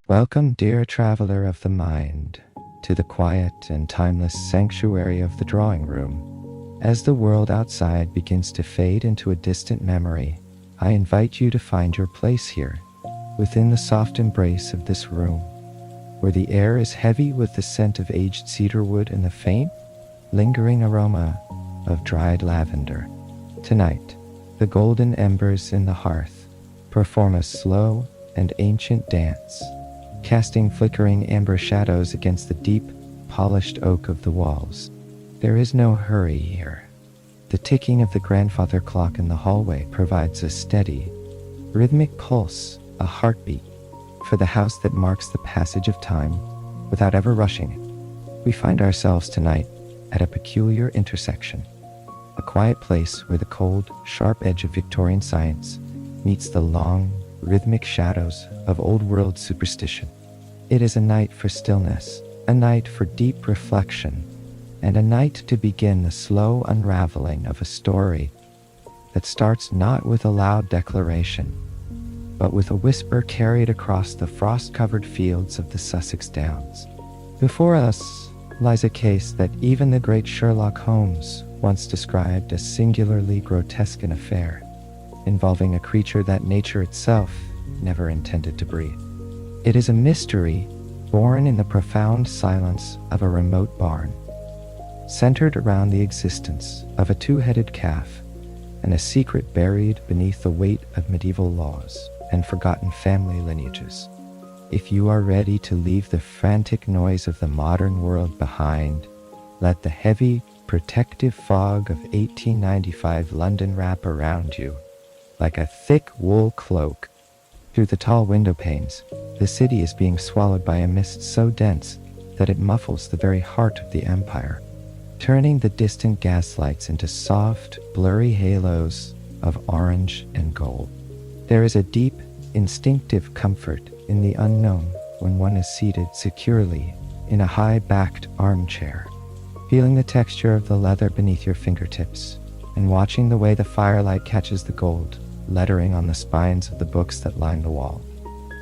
Welcome, dear traveler of the mind, to the quiet and timeless sanctuary of the drawing room. As the world outside begins to fade into a distant memory, I invite you to find your place here, within the soft embrace of this room, where the air is heavy with the scent of aged cedarwood and the faint, lingering aroma of dried lavender. Tonight, the golden embers in the hearth perform a slow and ancient dance, casting flickering amber shadows against the deep, polished oak of the walls. There is no hurry here. The ticking of the grandfather clock in the hallway provides a steady, rhythmic pulse, a heartbeat, for the house that marks the passage of time without ever rushing it. We find ourselves tonight at a peculiar intersection, a quiet place where the cold, sharp edge of Victorian science meets the long, rhythmic shadows of old-world superstition. It is a night for stillness, a night for deep reflection, and a night to begin the slow unraveling of a story that starts not with a loud declaration, but with a whisper carried across the frost-covered fields of the Sussex Downs. Before us lies a case that even the great Sherlock Holmes once described as singularly grotesque an affair, involving a creature that nature itself never intended to breed. It is a mystery born in the profound silence of a remote barn, centered around the existence of a two-headed calf and a secret buried beneath the weight of medieval laws and forgotten family lineages. If you are ready to leave the frantic noise of the modern world behind, let the heavy, protective fog of 1895 London wrap around you like a thick wool cloak. Through the tall window panes, the city is being swallowed by a mist so dense that it muffles the very heart of the empire, turning the distant gaslights into soft, blurry halos of orange and gold. There is a deep, instinctive comfort in the unknown when one is seated securely in a high-backed armchair, feeling the texture of the leather beneath your fingertips and watching the way the firelight catches the gold lettering on the spines of the books that line the wall.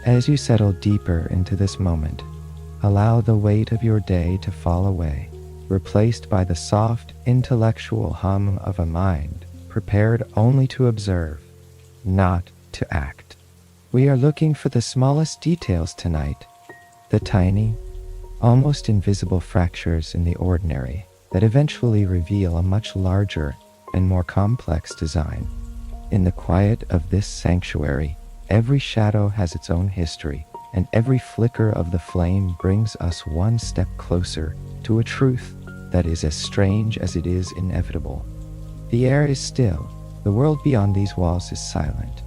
As you settle deeper into this moment, allow the weight of your day to fall away, replaced by the soft, intellectual hum of a mind prepared only to observe, not to act. We are looking for the smallest details tonight, the tiny, almost invisible fractures in the ordinary that eventually reveal a much larger and more complex design. In the quiet of this sanctuary, every shadow has its own history, and every flicker of the flame brings us one step closer to a truth that is as strange as it is inevitable. The air is still, the world beyond these walls is silent,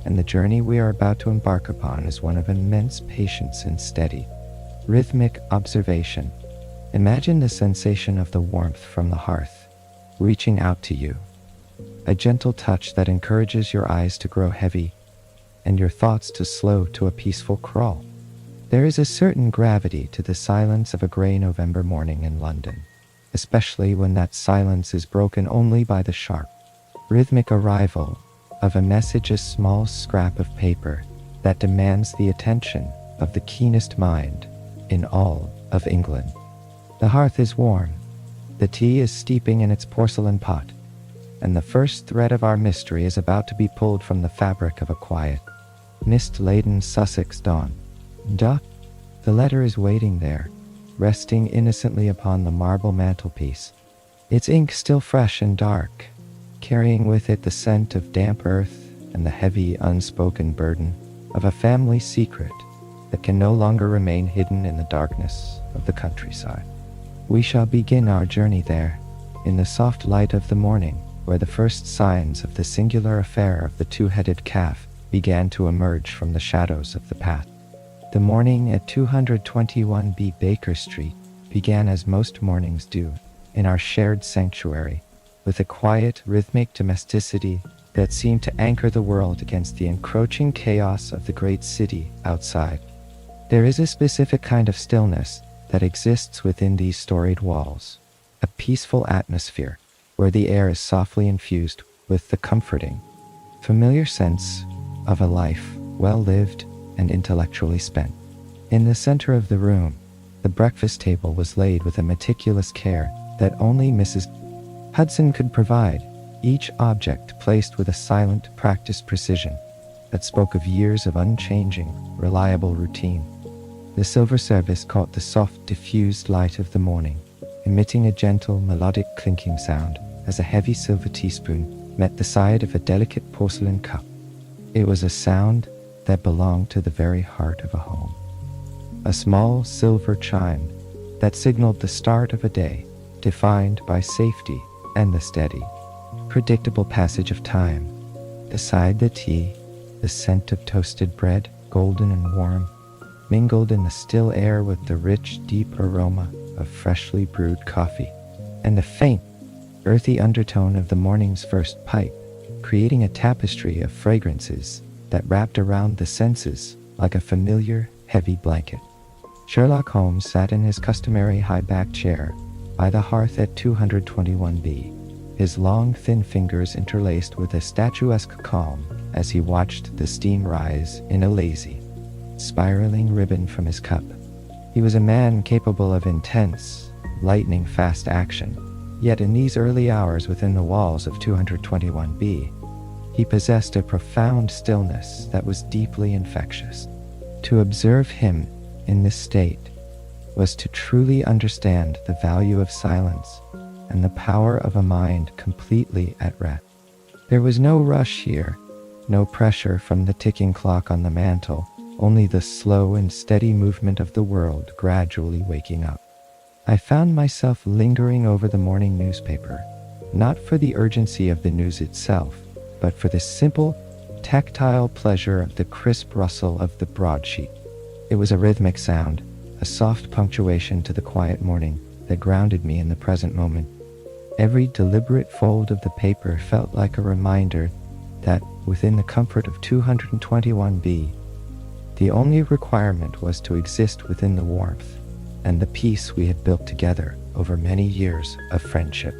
and the journey we are about to embark upon is one of immense patience and steady, rhythmic observation. Imagine the sensation of the warmth from the hearth reaching out to you, a gentle touch that encourages your eyes to grow heavy and your thoughts to slow to a peaceful crawl. There is a certain gravity to the silence of a gray November morning in London, especially when that silence is broken only by the sharp, rhythmic arrival of a message, a small scrap of paper that demands the attention of the keenest mind in all of England. The hearth is warm, the tea is steeping in its porcelain pot, and the first thread of our mystery is about to be pulled from the fabric of a quiet, mist-laden Sussex dawn. The letter is waiting there, resting innocently upon the marble mantelpiece, its ink still fresh and dark, carrying with it the scent of damp earth and the heavy, unspoken burden of a family secret that can no longer remain hidden in the darkness of the countryside. We shall begin our journey there, in the soft light of the morning, where the first signs of the singular affair of the two-headed calf began to emerge from the shadows of the path. The morning at 221B Baker Street began as most mornings do, in our shared sanctuary, with a quiet, rhythmic domesticity that seemed to anchor the world against the encroaching chaos of the great city outside. There is a specific kind of stillness that exists within these storied walls, a peaceful atmosphere where the air is softly infused with the comforting, familiar sense of a life well lived and intellectually spent. In the center of the room, the breakfast table was laid with a meticulous care that only Mrs. Hudson could provide, each object placed with a silent, practiced precision that spoke of years of unchanging, reliable routine. The silver service caught the soft, diffused light of the morning, emitting a gentle, melodic clinking sound as a heavy silver teaspoon met the side of a delicate porcelain cup. It was a sound that belonged to the very heart of a home. A small silver chime that signaled the start of a day, defined by safety and the steady, predictable passage of time. Beside the tea, the scent of toasted bread, golden and warm, mingled in the still air with the rich, deep aroma of freshly brewed coffee, and the faint, earthy undertone of the morning's first pipe, creating a tapestry of fragrances that wrapped around the senses like a familiar, heavy blanket. Sherlock Holmes sat in his customary high-backed chair by the hearth at 221B, his long, thin fingers interlaced with a statuesque calm as he watched the steam rise in a lazy, spiraling ribbon from his cup. He was a man capable of intense, lightning-fast action, yet in these early hours within the walls of 221B, he possessed a profound stillness that was deeply infectious. To observe him in this state was to truly understand the value of silence and the power of a mind completely at rest. There was no rush here, no pressure from the ticking clock on the mantel, only the slow and steady movement of the world gradually waking up. I found myself lingering over the morning newspaper, not for the urgency of the news itself, but for the simple, tactile pleasure of the crisp rustle of the broadsheet. It was a rhythmic sound, a soft punctuation to the quiet morning that grounded me in the present moment. Every deliberate fold of the paper felt like a reminder that, within the comfort of 221B, the only requirement was to exist within the warmth and the peace we had built together over many years of friendship.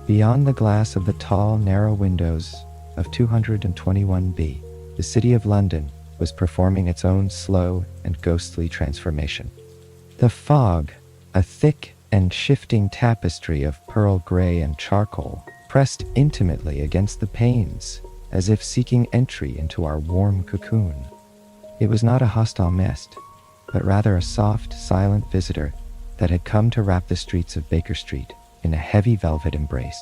Beyond the glass of the tall, narrow windows of 221B, the city of London was performing its own slow and ghostly transformation. The fog, a thick and shifting tapestry of pearl gray and charcoal, pressed intimately against the panes, as if seeking entry into our warm cocoon. It was not a hostile mist, but rather a soft, silent visitor that had come to wrap the streets of Baker Street in a heavy velvet embrace,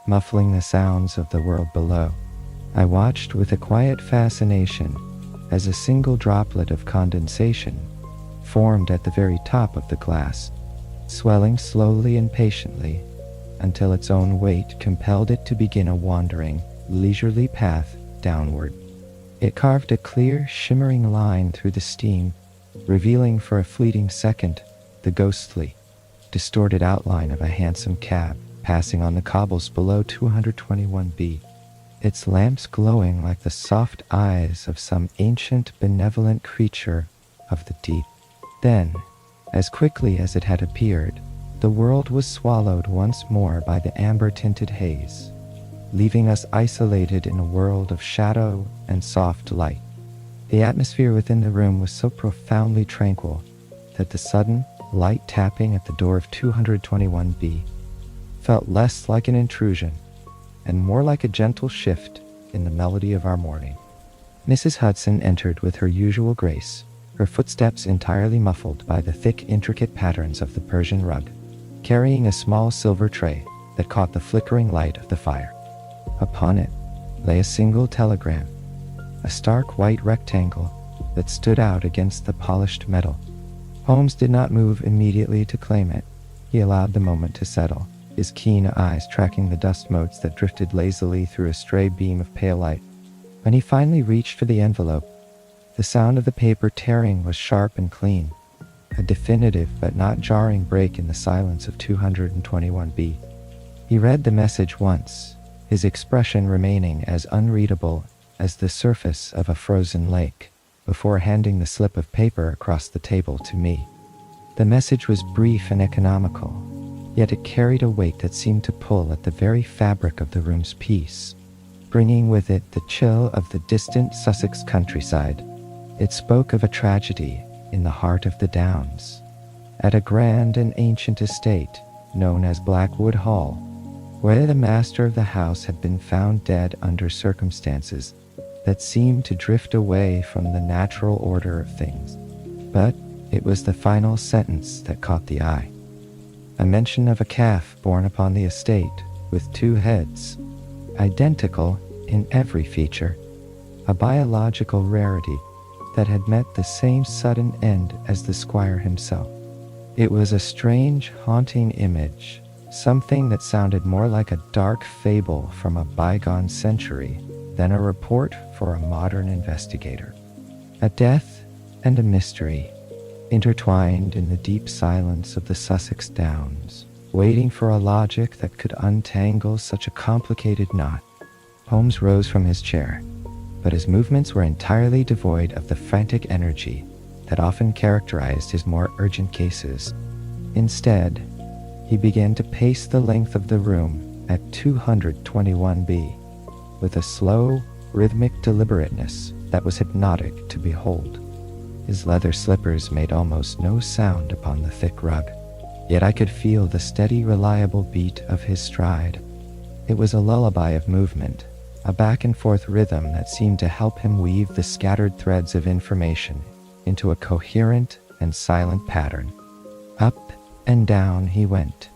muffling the sounds of the world below. I watched with a quiet fascination as a single droplet of condensation formed at the very top of the glass, swelling slowly and patiently until its own weight compelled it to begin a wandering, leisurely path downward. It carved a clear, shimmering line through the steam, revealing for a fleeting second the ghostly, distorted outline of a hansom cab passing on the cobbles below 221B, its lamps glowing like the soft eyes of some ancient, benevolent creature of the deep. Then, as quickly as it had appeared, the world was swallowed once more by the amber-tinted haze, leaving us isolated in a world of shadow and soft light. The atmosphere within the room was so profoundly tranquil that the sudden, light tapping at the door of 221B felt less like an intrusion and more like a gentle shift in the melody of our morning. Mrs. Hudson entered with her usual grace, her footsteps entirely muffled by the thick, intricate patterns of the Persian rug, carrying a small silver tray that caught the flickering light of the fire. Upon it lay a single telegram, a stark white rectangle that stood out against the polished metal. Holmes did not move immediately to claim it. He allowed the moment to settle, his keen eyes tracking the dust motes that drifted lazily through a stray beam of pale light. When he finally reached for the envelope, the sound of the paper tearing was sharp and clean, a definitive but not jarring break in the silence of 221B. He read the message once, his expression remaining as unreadable as the surface of a frozen lake, before handing the slip of paper across the table to me. The message was brief and economical, yet it carried a weight that seemed to pull at the very fabric of the room's peace, bringing with it the chill of the distant Sussex countryside. It spoke of a tragedy in the heart of the Downs, at a grand and ancient estate known as Blackwood Hall, where the master of the house had been found dead under circumstances that seemed to drift away from the natural order of things. But it was the final sentence that caught the eye. A mention of a calf born upon the estate with 2 heads, identical in every feature, a biological rarity that had met the same sudden end as the squire himself. It was a strange, haunting image, something that sounded more like a dark fable from a bygone century than a report for a modern investigator. A death and a mystery, intertwined in the deep silence of the Sussex Downs, waiting for a logic that could untangle such a complicated knot. Holmes rose from his chair, but his movements were entirely devoid of the frantic energy that often characterized his more urgent cases. Instead, he began to pace the length of the room at 221B with a slow, rhythmic deliberateness that was hypnotic to behold. His leather slippers made almost no sound upon the thick rug, yet I could feel the steady, reliable beat of his stride. It was a lullaby of movement, a back-and-forth rhythm that seemed to help him weave the scattered threads of information into a coherent and silent pattern. Up and down he went,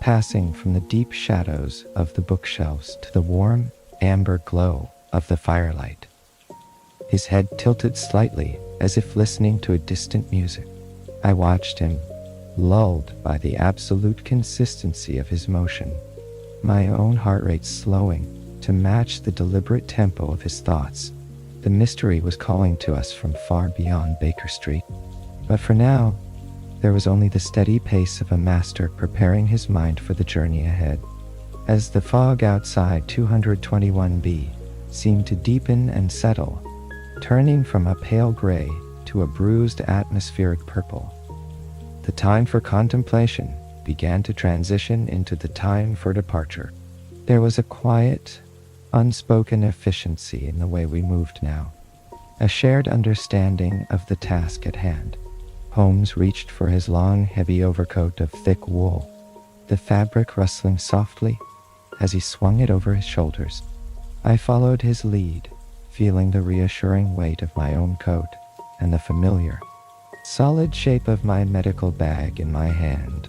passing from the deep shadows of the bookshelves to the warm, amber glow of the firelight. His head tilted slightly as if listening to a distant music. I watched him, lulled by the absolute consistency of his motion, my own heart rate slowing to match the deliberate tempo of his thoughts. The mystery was calling to us from far beyond Baker Street. But for now, there was only the steady pace of a master preparing his mind for the journey ahead. As the fog outside 221B seemed to deepen and settle, turning from a pale gray to a bruised atmospheric purple, the time for contemplation began to transition into the time for departure. There was a quiet, unspoken efficiency in the way we moved now, a shared understanding of the task at hand. Holmes reached for his long, heavy overcoat of thick wool, the fabric rustling softly as he swung it over his shoulders. I followed his lead, feeling the reassuring weight of my own coat and the familiar, solid shape of my medical bag in my hand.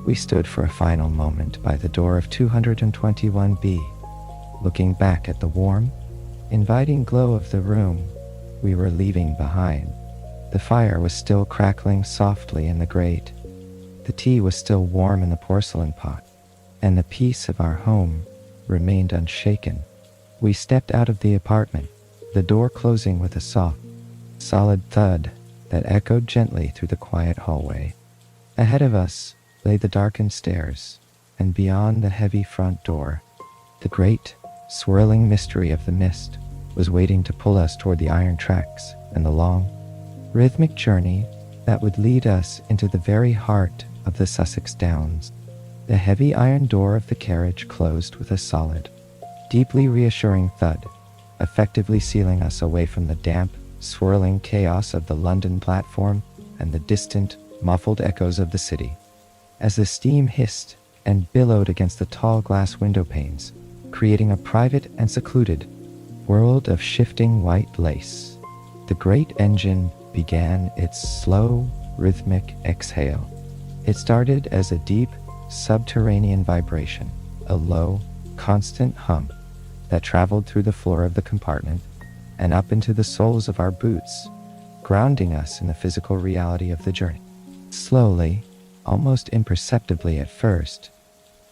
We stood for a final moment by the door of 221B, looking back at the warm, inviting glow of the room we were leaving behind. The fire was still crackling softly in the grate. The tea was still warm in the porcelain pot, and the peace of our home remained unshaken. We stepped out of the apartment, the door closing with a soft, solid thud that echoed gently through the quiet hallway. Ahead of us lay the darkened stairs, and beyond the heavy front door, the great, swirling mystery of the mist was waiting to pull us toward the iron tracks and the long, rhythmic journey that would lead us into the very heart of the Sussex Downs. The heavy iron door of the carriage closed with a solid, deeply reassuring thud, effectively sealing us away from the damp, swirling chaos of the London platform and the distant, muffled echoes of the city. As the steam hissed and billowed against the tall glass window panes, creating a private and secluded world of shifting white lace, the great engine began its slow, rhythmic exhale. It started as a deep, subterranean vibration, a low, constant hum that traveled through the floor of the compartment and up into the soles of our boots, grounding us in the physical reality of the journey. Slowly, almost imperceptibly at first,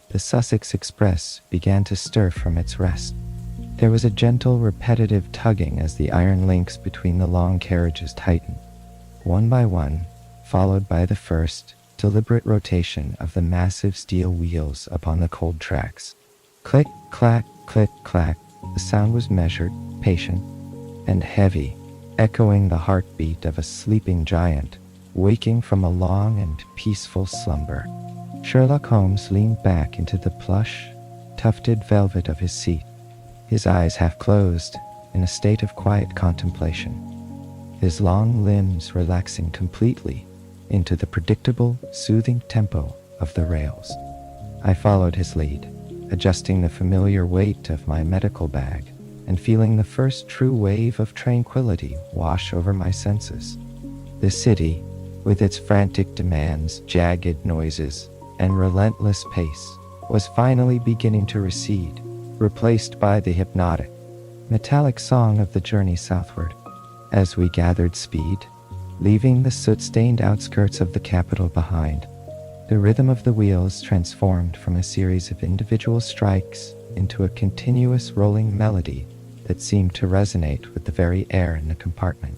the Sussex Express began to stir from its rest. There was a gentle, repetitive tugging as the iron links between the long carriages tightened, one by one, followed by the first, deliberate rotation of the massive steel wheels upon the cold tracks. Click, clack, click, clack. The sound was measured, patient, and heavy, echoing the heartbeat of a sleeping giant, waking from a long and peaceful slumber. Sherlock Holmes leaned back into the plush, tufted velvet of his seat, his eyes half closed in a state of quiet contemplation. his long limbs relaxing completely into the predictable, soothing tempo of the rails. I followed his lead, adjusting the familiar weight of my medical bag and feeling the first true wave of tranquility wash over my senses. The city, with its frantic demands, jagged noises, and relentless pace, was finally beginning to recede, replaced by the hypnotic, metallic song of the journey southward. As we gathered speed, leaving the soot-stained outskirts of the capital behind, the rhythm of the wheels transformed from a series of individual strikes into a continuous rolling melody that seemed to resonate with the very air in the compartment.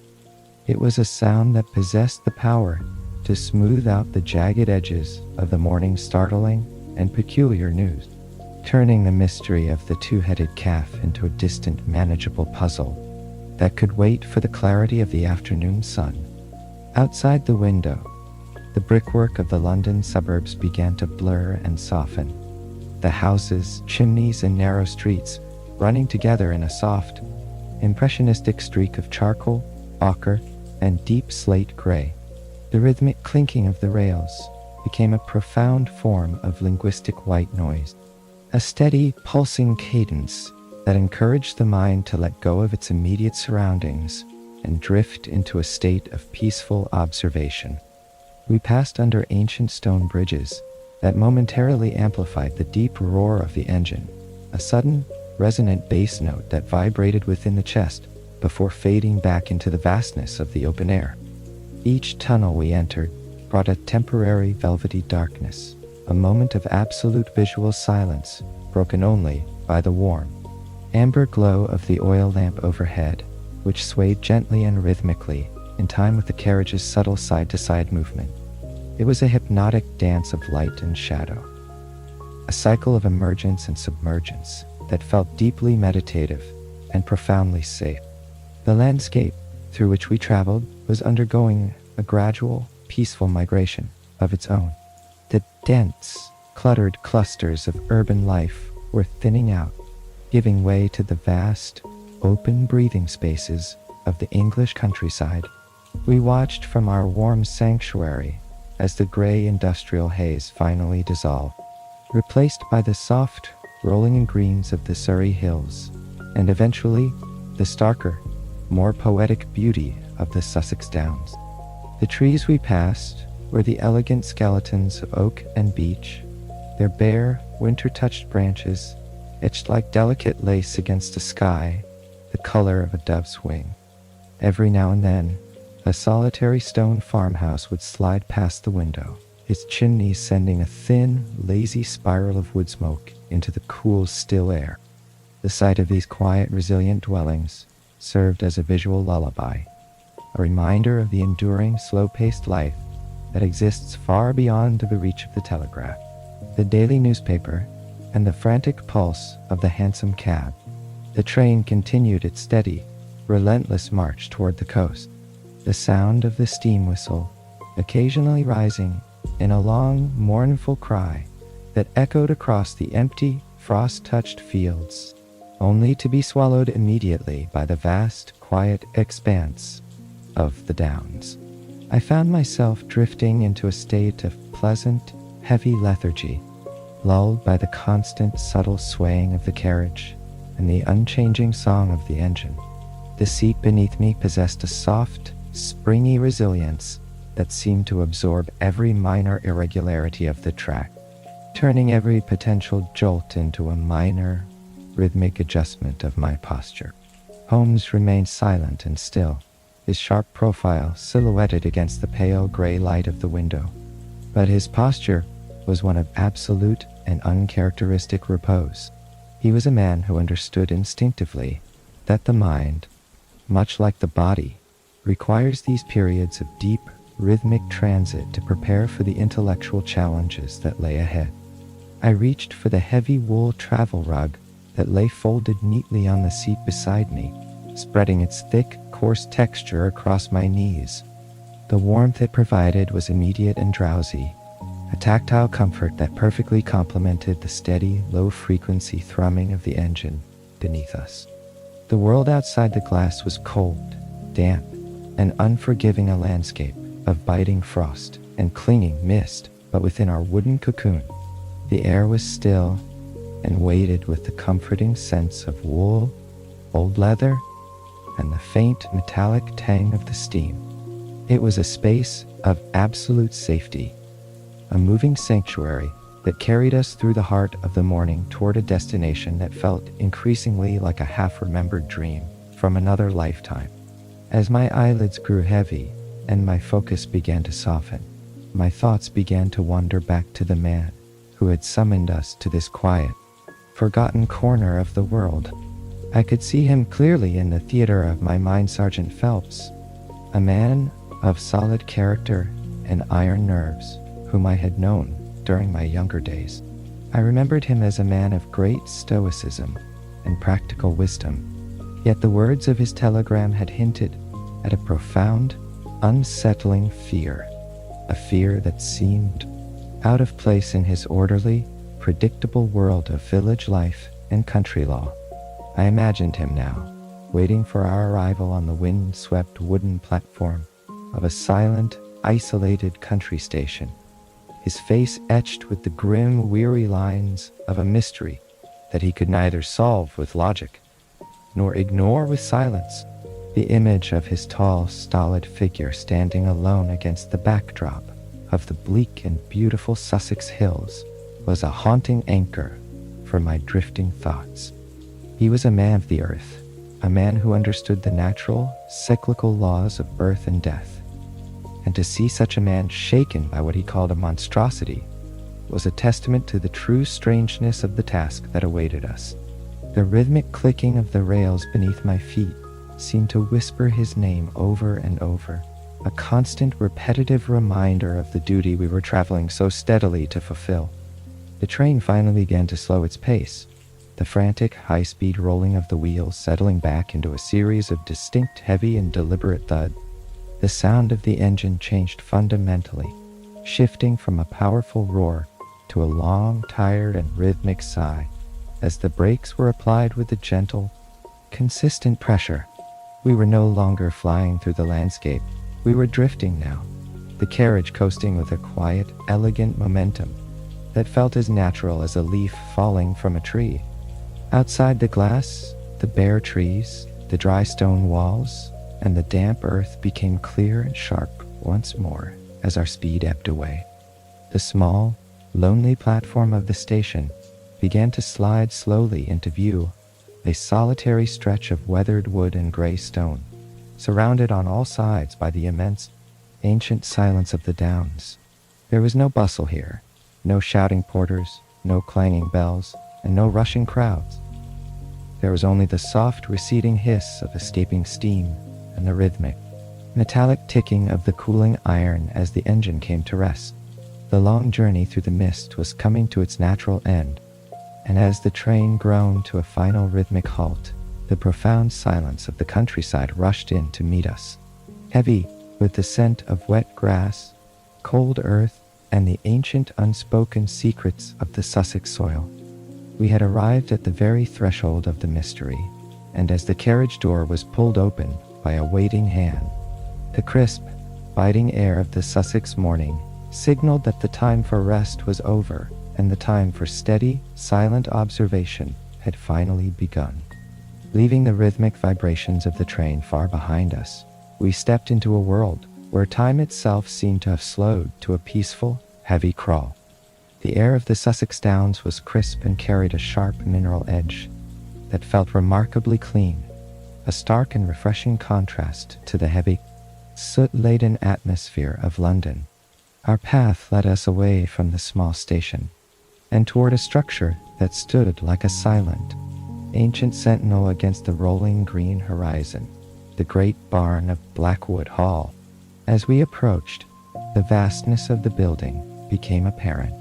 It was a sound that possessed the power to smooth out the jagged edges of the morning's startling and peculiar news, turning the mystery of the two-headed calf into a distant, manageable puzzle that could wait for the clarity of the afternoon sun. Outside the window, the brickwork of the London suburbs began to blur and soften, the houses, chimneys, and narrow streets running together in a soft, impressionistic streak of charcoal, ochre, and deep slate gray. The rhythmic clinking of the rails became a profound form of linguistic white noise, a steady, pulsing cadence that encouraged the mind to let go of its immediate surroundings and drift into a state of peaceful observation. We passed under ancient stone bridges that momentarily amplified the deep roar of the engine, a sudden, resonant bass note that vibrated within the chest before fading back into the vastness of the open air. Each tunnel we entered brought a temporary velvety darkness, a moment of absolute visual silence broken only by the warm, amber glow of the oil lamp overhead, which swayed gently and rhythmically in time with the carriage's subtle side-to-side movement. It was a hypnotic dance of light and shadow, a cycle of emergence and submergence that felt deeply meditative and profoundly safe. The landscape through which we traveled was undergoing a gradual, peaceful migration of its own. The dense, cluttered clusters of urban life were thinning out, giving way to the vast, open breathing spaces of the English countryside. We watched from our warm sanctuary as the gray industrial haze finally dissolved, replaced by the soft, rolling greens of the Surrey hills, and eventually the starker, more poetic beauty of the Sussex Downs. The trees we passed were the elegant skeletons of oak and beech, their bare, winter-touched branches etched like delicate lace against a sky the color of a dove's wing. Every now and then, a solitary stone farmhouse would slide past the window, its chimneys sending a thin, lazy spiral of wood smoke into the cool, still air. The sight of these quiet, resilient dwellings served as a visual lullaby, a reminder of the enduring, slow-paced life that exists far beyond the reach of the telegraph, the daily newspaper, and the frantic pulse of the hansom cab. The train continued its steady, relentless march toward the coast, the sound of the steam whistle occasionally rising in a long, mournful cry that echoed across the empty, frost-touched fields, only to be swallowed immediately by the vast, quiet expanse of the downs. I found myself drifting into a state of pleasant, heavy lethargy, lulled by the constant, subtle swaying of the carriage and the unchanging song of the engine. The seat beneath me possessed a soft, springy resilience that seemed to absorb every minor irregularity of the track, turning every potential jolt into a minor, rhythmic adjustment of my posture. Holmes remained silent and still, his sharp profile silhouetted against the pale gray light of the window. But his posture was one of absolute and uncharacteristic repose. He was a man who understood instinctively that the mind, much like the body, requires these periods of deep, rhythmic transit to prepare for the intellectual challenges that lay ahead. I reached for the heavy wool travel rug that lay folded neatly on the seat beside me, spreading its thick, coarse texture across my knees. The warmth it provided was immediate and drowsy, a tactile comfort that perfectly complemented the steady, low-frequency thrumming of the engine beneath us. The world outside the glass was cold, damp, and unforgiving a landscape of biting frost and clinging mist. But within our wooden cocoon, the air was still and weighted with the comforting sense of wool, old leather, and the faint metallic tang of the steam. It was a space of absolute safety, a moving sanctuary that carried us through the heart of the morning toward a destination that felt increasingly like a half-remembered dream from another lifetime. As my eyelids grew heavy and my focus began to soften, my thoughts began to wander back to the man who had summoned us to this quiet, forgotten corner of the world. I could see him clearly in the theater of my mind, Sergeant Phelps, a man of solid character and iron nerves whom I had known during my younger days. I remembered him as a man of great stoicism and practical wisdom, yet the words of his telegram had hinted at a profound, unsettling fear, a fear that seemed out of place in his orderly, predictable world of village life and country law. I imagined him now, waiting for our arrival on the wind-swept wooden platform of a silent, isolated country station, his face etched with the grim, weary lines of a mystery that he could neither solve with logic nor ignore with silence. The image of his tall, stolid figure standing alone against the backdrop of the bleak and beautiful Sussex hills was a haunting anchor for my drifting thoughts. He was a man of the earth, a man who understood the natural, cyclical laws of birth and death. And to see such a man shaken by what he called a monstrosity was a testament to the true strangeness of the task that awaited us. The rhythmic clicking of the rails beneath my feet seemed to whisper his name over and over, a constant, repetitive reminder of the duty we were traveling so steadily to fulfill. The train finally began to slow its pace, the frantic, high-speed rolling of the wheels settling back into a series of distinct, heavy, and deliberate thuds. The sound of the engine changed fundamentally, shifting from a powerful roar to a long, tired, and rhythmic sigh, as the brakes were applied with a gentle, consistent pressure. We were no longer flying through the landscape. We were drifting now, the carriage coasting with a quiet, elegant momentum that felt as natural as a leaf falling from a tree. Outside the glass, the bare trees, the dry stone walls, and the damp earth became clear and sharp once more as our speed ebbed away. The small, lonely platform of the station began to slide slowly into view, a solitary stretch of weathered wood and gray stone, surrounded on all sides by the immense, ancient silence of the downs. There was no bustle here, no shouting porters, no clanging bells, and no rushing crowds. There was only the soft, receding hiss of escaping steam and the rhythmic, metallic ticking of the cooling iron as the engine came to rest. The long journey through the mist was coming to its natural end, and as the train groaned to a final rhythmic halt, the profound silence of the countryside rushed in to meet us, heavy with the scent of wet grass, cold earth, and the ancient unspoken secrets of the Sussex soil. We had arrived at the very threshold of the mystery, and as the carriage door was pulled open by a waiting hand, the crisp, biting air of the Sussex morning signaled that the time for rest was over and the time for steady, silent observation had finally begun. Leaving the rhythmic vibrations of the train far behind us, we stepped into a world where time itself seemed to have slowed to a peaceful, heavy crawl. The air of the Sussex Downs was crisp and carried a sharp mineral edge that felt remarkably clean, a stark and refreshing contrast to the heavy, soot-laden atmosphere of London. Our path led us away from the small station and toward a structure that stood like a silent, ancient sentinel against the rolling green horizon, the great barn of Blackwood Hall. As we approached, the vastness of the building became apparent,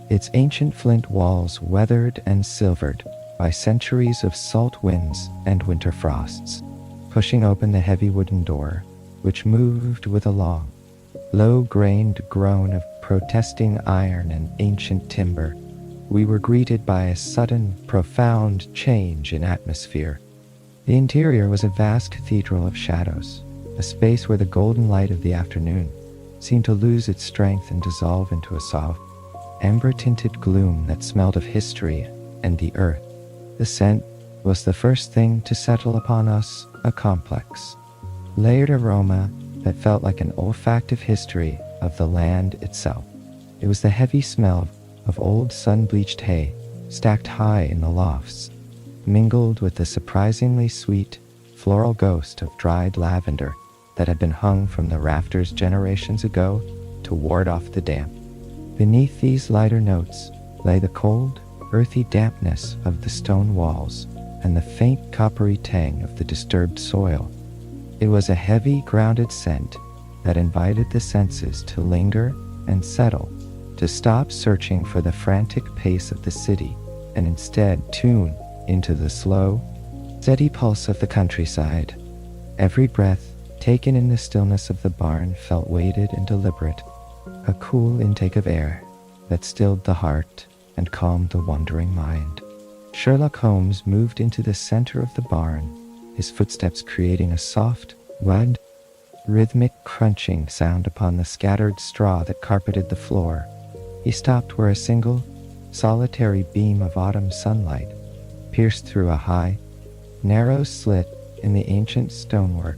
its ancient flint walls weathered and silvered by centuries of salt winds and winter frosts. Pushing open the heavy wooden door, which moved with a long, low-grained groan of protesting iron and ancient timber, we were greeted by a sudden, profound change in atmosphere. The interior was a vast cathedral of shadows, a space where the golden light of the afternoon seemed to lose its strength and dissolve into a soft, amber-tinted gloom that smelled of history and the earth. The scent was the first thing to settle upon us, a complex, layered aroma that felt like an olfactive history of the land itself. It was the heavy smell of old sun-bleached hay stacked high in the lofts, mingled with the surprisingly sweet, floral ghost of dried lavender that had been hung from the rafters generations ago to ward off the damp. Beneath these lighter notes lay the cold, earthy dampness of the stone walls and the faint coppery tang of the disturbed soil. It was a heavy, grounded scent that invited the senses to linger and settle, to stop searching for the frantic pace of the city and instead tune into the slow, steady pulse of the countryside. Every breath taken in the stillness of the barn felt weighted and deliberate, a cool intake of air that stilled the heart and calmed the wandering mind. Sherlock Holmes moved into the center of the barn, his footsteps creating a soft, wide, rhythmic crunching sound upon the scattered straw that carpeted the floor. He stopped where a single, solitary beam of autumn sunlight pierced through a high, narrow slit in the ancient stonework.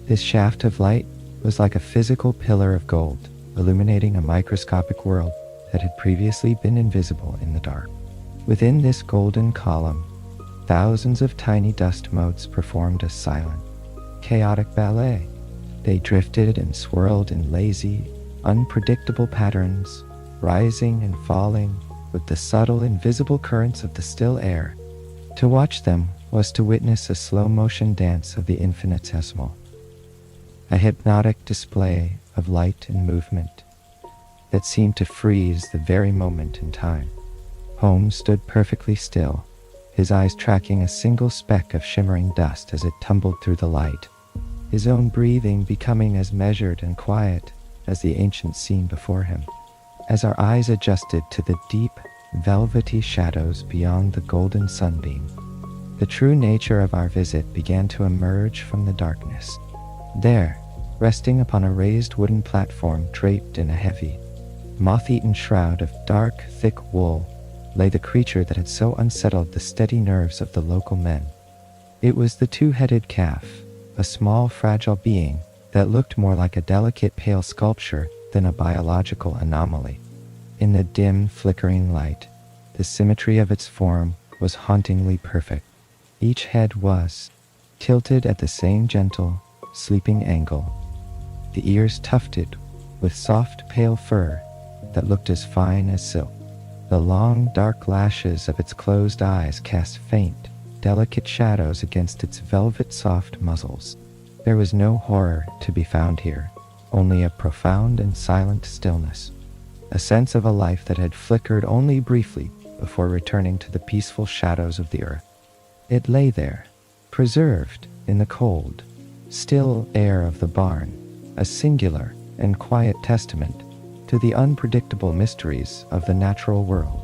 This shaft of light was like a physical pillar of gold, illuminating a microscopic world that had previously been invisible in the dark. Within this golden column, thousands of tiny dust motes performed a silent, chaotic ballet. They drifted and swirled in lazy, unpredictable patterns, rising and falling with the subtle, invisible currents of the still air. To watch them was to witness a slow-motion dance of the infinitesimal, a hypnotic display of light and movement that seemed to freeze the very moment in time. Holmes stood perfectly still, his eyes tracking a single speck of shimmering dust as it tumbled through the light, his own breathing becoming as measured and quiet as the ancient scene before him. As our eyes adjusted to the deep, velvety shadows beyond the golden sunbeam, the true nature of our visit began to emerge from the darkness. There, resting upon a raised wooden platform draped in a heavy, moth-eaten shroud of dark, thick wool, lay the creature that had so unsettled the steady nerves of the local men. It was the two-headed calf, a small, fragile being that looked more like a delicate, pale sculpture than a biological anomaly. In the dim, flickering light, the symmetry of its form was hauntingly perfect. Each head was tilted at the same gentle, sleeping angle, the ears tufted with soft, pale fur that looked as fine as silk. The long, dark lashes of its closed eyes cast faint, delicate shadows against its velvet-soft muzzles. There was no horror to be found here, only a profound and silent stillness, a sense of a life that had flickered only briefly before returning to the peaceful shadows of the earth. It lay there, preserved in the cold, still air of the barn, a singular and quiet testament to the unpredictable mysteries of the natural world.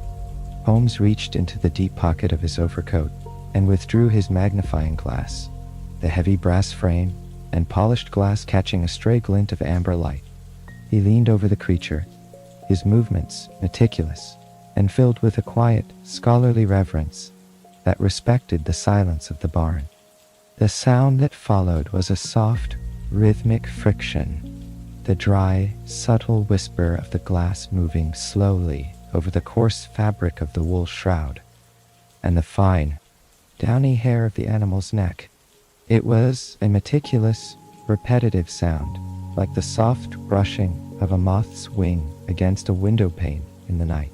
Holmes reached into the deep pocket of his overcoat and withdrew his magnifying glass, the heavy brass frame and polished glass catching a stray glint of amber light. He leaned over the creature, his movements meticulous and filled with a quiet, scholarly reverence that respected the silence of the barn. The sound that followed was a soft, rhythmic friction, the dry, subtle whisper of the glass moving slowly over the coarse fabric of the wool shroud, and the fine, downy hair of the animal's neck. It was a meticulous, repetitive sound, like the soft brushing of a moth's wing against a window pane in the night.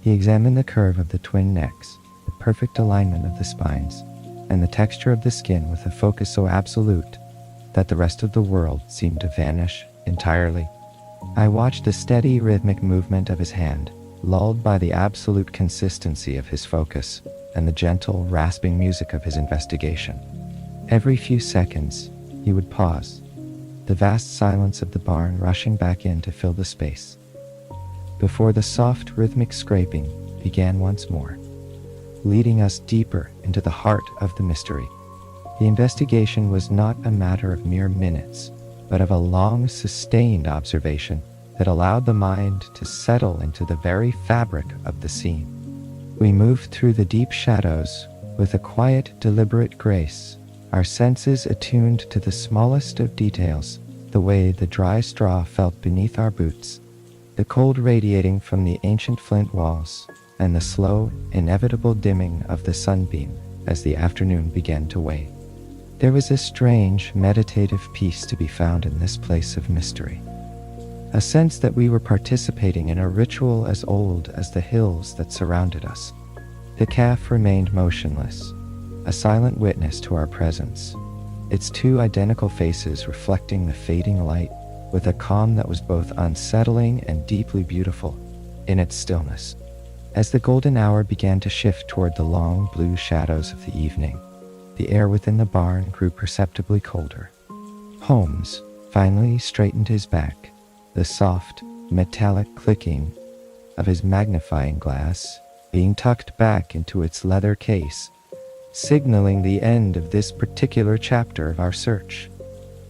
He examined the curve of the twin necks, the perfect alignment of the spines, and the texture of the skin with a focus so absolute that the rest of the world seemed to vanish entirely. I watched the steady, rhythmic movement of his hand, lulled by the absolute consistency of his focus and the gentle, rasping music of his investigation. Every few seconds, he would pause, the vast silence of the barn rushing back in to fill the space, before the soft, rhythmic scraping began once more, leading us deeper into the heart of the mystery. The investigation was not a matter of mere minutes, but of a long, sustained observation that allowed the mind to settle into the very fabric of the scene. We moved through the deep shadows with a quiet, deliberate grace, our senses attuned to the smallest of details, the way the dry straw felt beneath our boots, the cold radiating from the ancient flint walls, and the slow, inevitable dimming of the sunbeam as the afternoon began to wane. There was a strange, meditative peace to be found in this place of mystery, a sense that we were participating in a ritual as old as the hills that surrounded us. The calf remained motionless, a silent witness to our presence, its two identical faces reflecting the fading light with a calm that was both unsettling and deeply beautiful in its stillness. As the golden hour began to shift toward the long blue shadows of the evening, the air within the barn grew perceptibly colder. Holmes finally straightened his back, the soft, metallic clicking of his magnifying glass being tucked back into its leather case, signaling the end of this particular chapter of our search.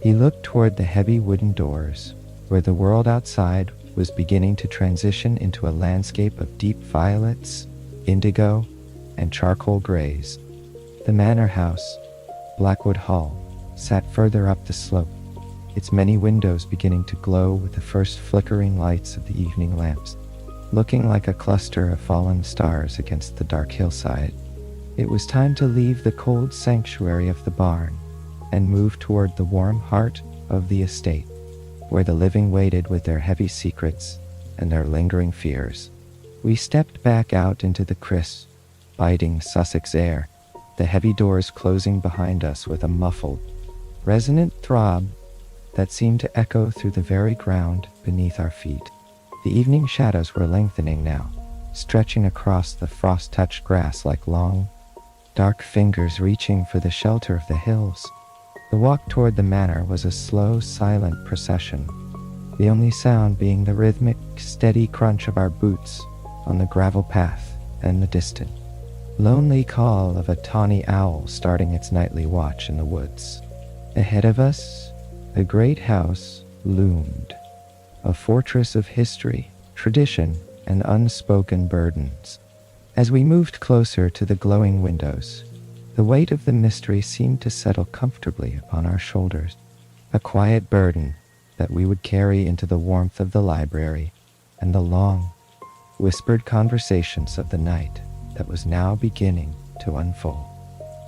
He looked toward the heavy wooden doors, where the world outside was beginning to transition into a landscape of deep violets, indigo, and charcoal grays. The manor house, Blackwood Hall, sat further up the slope, its many windows beginning to glow with the first flickering lights of the evening lamps, looking like a cluster of fallen stars against the dark hillside. It was time to leave the cold sanctuary of the barn and move toward the warm heart of the estate, where the living waited with their heavy secrets and their lingering fears. We stepped back out into the crisp, biting Sussex air, the heavy doors closing behind us with a muffled, resonant throb that seemed to echo through the very ground beneath our feet. The evening shadows were lengthening now, stretching across the frost-touched grass like long, dark fingers reaching for the shelter of the hills. The walk toward the manor was a slow, silent procession, the only sound being the rhythmic, steady crunch of our boots on the gravel path and the distant, lonely call of a tawny owl starting its nightly watch in the woods. Ahead of us, a great house loomed, a fortress of history, tradition, and unspoken burdens. As we moved closer to the glowing windows, the weight of the mystery seemed to settle comfortably upon our shoulders, a quiet burden that we would carry into the warmth of the library and the long, whispered conversations of the night that was now beginning to unfold.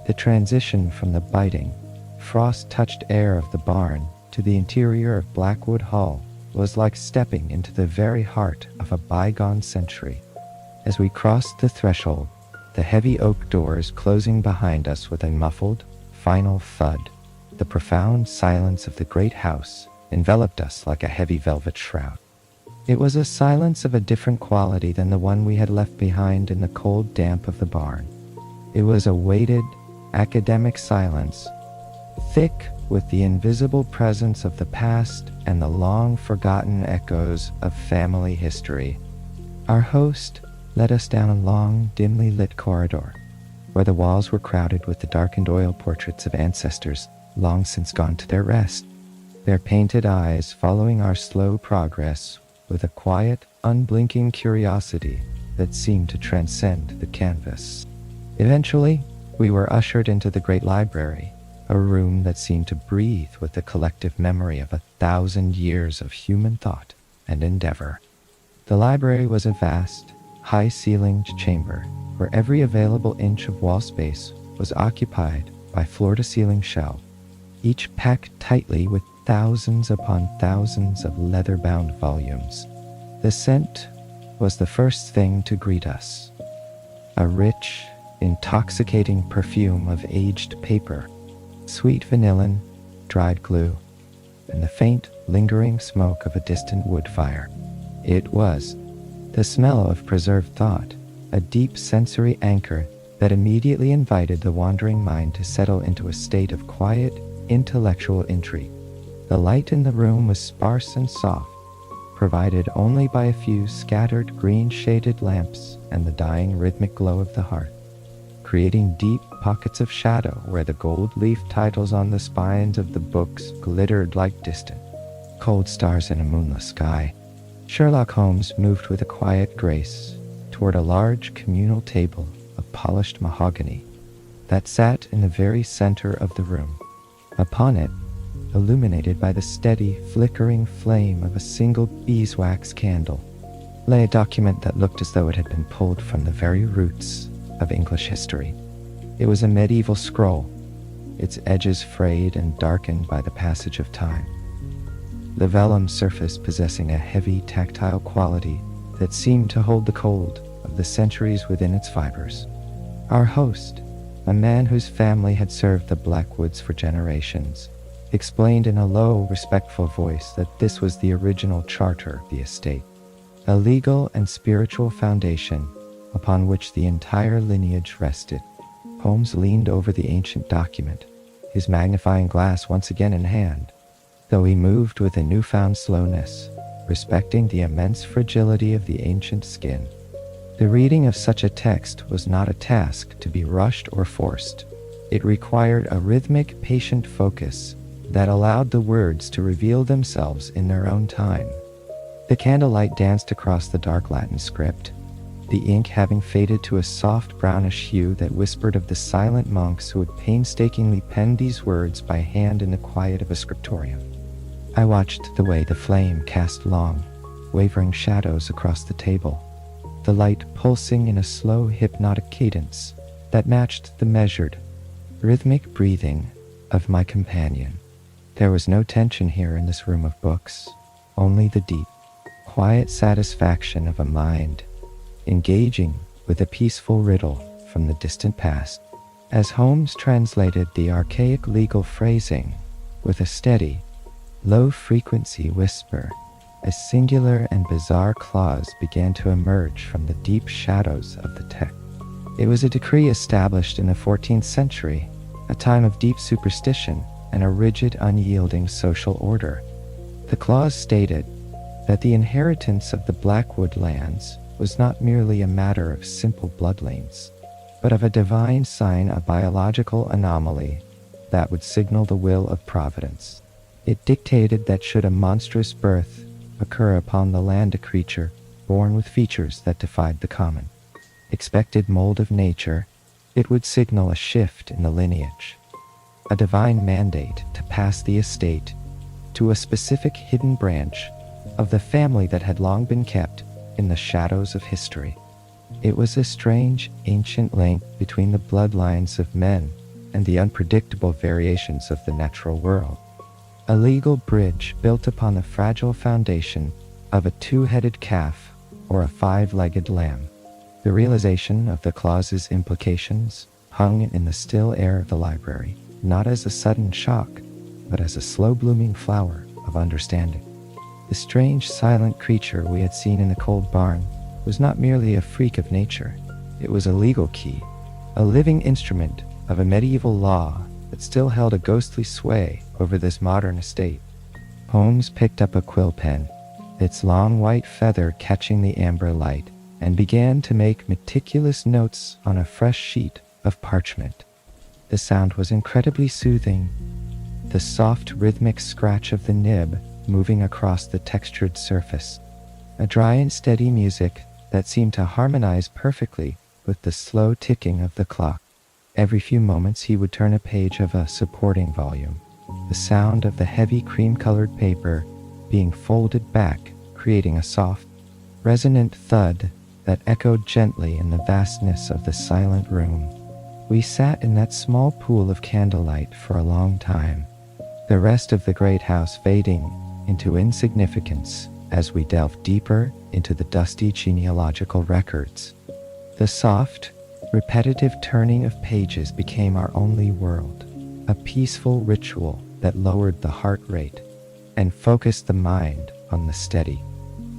The transition from the biting, frost-touched air of the barn to the interior of Blackwood Hall was like stepping into the very heart of a bygone century. As we crossed the threshold, the heavy oak doors closing behind us with a muffled, final thud, the profound silence of the great house enveloped us like a heavy velvet shroud. It was a silence of a different quality than the one we had left behind in the cold damp of the barn. It was a weighted, academic silence, thick with the invisible presence of the past and the long-forgotten echoes of family history. Our host led us down a long, dimly lit corridor, where the walls were crowded with the darkened oil portraits of ancestors long since gone to their rest, their painted eyes following our slow progress with a quiet, unblinking curiosity that seemed to transcend the canvas. Eventually, we were ushered into the great library, a room that seemed to breathe with the collective memory of 1,000 years of human thought and endeavor. The library was a vast, high-ceilinged chamber where every available inch of wall space was occupied by floor-to-ceiling shelves, each packed tightly with thousands upon thousands of leather-bound volumes. The scent was the first thing to greet us, a rich, intoxicating perfume of aged paper, sweet vanillin, dried glue, and the faint, lingering smoke of a distant wood fire. It was the smell of preserved thought, a deep sensory anchor that immediately invited the wandering mind to settle into a state of quiet, intellectual intrigue. The light in the room was sparse and soft, provided only by a few scattered green-shaded lamps and the dying rhythmic glow of the hearth. creating deep pockets of shadow where the gold-leaf titles on the spines of the books glittered like distant, cold stars in a moonless sky. Sherlock Holmes moved with a quiet grace toward a large communal table of polished mahogany that sat in the very center of the room. Upon it, illuminated by the steady, flickering flame of a single beeswax candle, lay a document that looked as though it had been pulled from the very roots of English history. It was a medieval scroll, its edges frayed and darkened by the passage of time, the vellum surface possessing a heavy, tactile quality that seemed to hold the cold of the centuries within its fibers. Our host, a man whose family had served the Blackwoods for generations, explained in a low, respectful voice that this was the original charter of the estate, a legal and spiritual foundation upon which the entire lineage rested. Holmes leaned over the ancient document, his magnifying glass once again in hand, though he moved with a newfound slowness, respecting the immense fragility of the ancient skin. The reading of such a text was not a task to be rushed or forced. It required a rhythmic, patient focus that allowed the words to reveal themselves in their own time. The candlelight danced across the dark Latin script, the ink having faded to a soft brownish hue that whispered of the silent monks who had painstakingly penned these words by hand in the quiet of a scriptorium. I watched the way the flame cast long, wavering shadows across the table, the light pulsing in a slow, hypnotic cadence that matched the measured, rhythmic breathing of my companion. There was no tension here in this room of books, only the deep, quiet satisfaction of a mind engaging with a peaceful riddle from the distant past. As Holmes translated the archaic legal phrasing with a steady, low-frequency whisper, a singular and bizarre clause began to emerge from the deep shadows of the text. It was a decree established in the 14th century, a time of deep superstition and a rigid, unyielding social order. The clause stated that the inheritance of the Blackwood lands was not merely a matter of simple bloodlines, but of a divine sign, a biological anomaly that would signal the will of Providence. It dictated that should a monstrous birth occur upon the land, a creature born with features that defied the common, expected mold of nature, it would signal a shift in the lineage, a divine mandate to pass the estate to a specific hidden branch of the family that had long been kept in the shadows of history. It was a strange, ancient link between the bloodlines of men and the unpredictable variations of the natural world. A legal bridge built upon the fragile foundation of a two-headed calf or a five-legged lamb. The realization of the clause's implications hung in the still air of the library, not as a sudden shock, but as a slow-blooming flower of understanding. The strange, silent creature we had seen in the cold barn was not merely a freak of nature. It was a legal key, a living instrument of a medieval law that still held a ghostly sway over this modern estate. Holmes picked up a quill pen, its long white feather catching the amber light, and began to make meticulous notes on a fresh sheet of parchment. The sound was incredibly soothing, the soft rhythmic scratch of the nib moving across the textured surface, a dry and steady music that seemed to harmonize perfectly with the slow ticking of the clock. Every few moments he would turn a page of a supporting volume, the sound of the heavy cream-colored paper being folded back, creating a soft, resonant thud that echoed gently in the vastness of the silent room. We sat in that small pool of candlelight for a long time, the rest of the great house fading into insignificance as we delved deeper into the dusty genealogical records. The soft, repetitive turning of pages became our only world, a peaceful ritual that lowered the heart rate and focused the mind on the steady,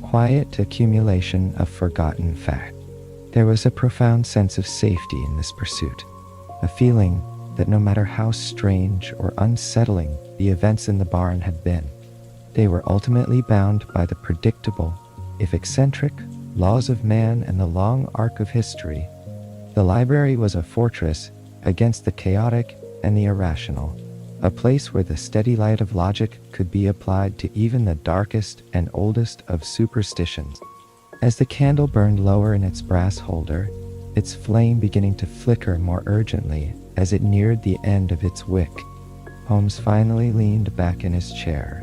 quiet accumulation of forgotten fact. There was a profound sense of safety in this pursuit, a feeling that no matter how strange or unsettling the events in the barn had been, they were ultimately bound by the predictable, if eccentric, laws of man and the long arc of history The library was a fortress against the chaotic and the irrational, a place where the steady light of logic could be applied to even the darkest and oldest of superstitions. As the candle burned lower in its brass holder, its flame beginning to flicker more urgently as it neared the end of its wick, Holmes finally leaned back in his chair.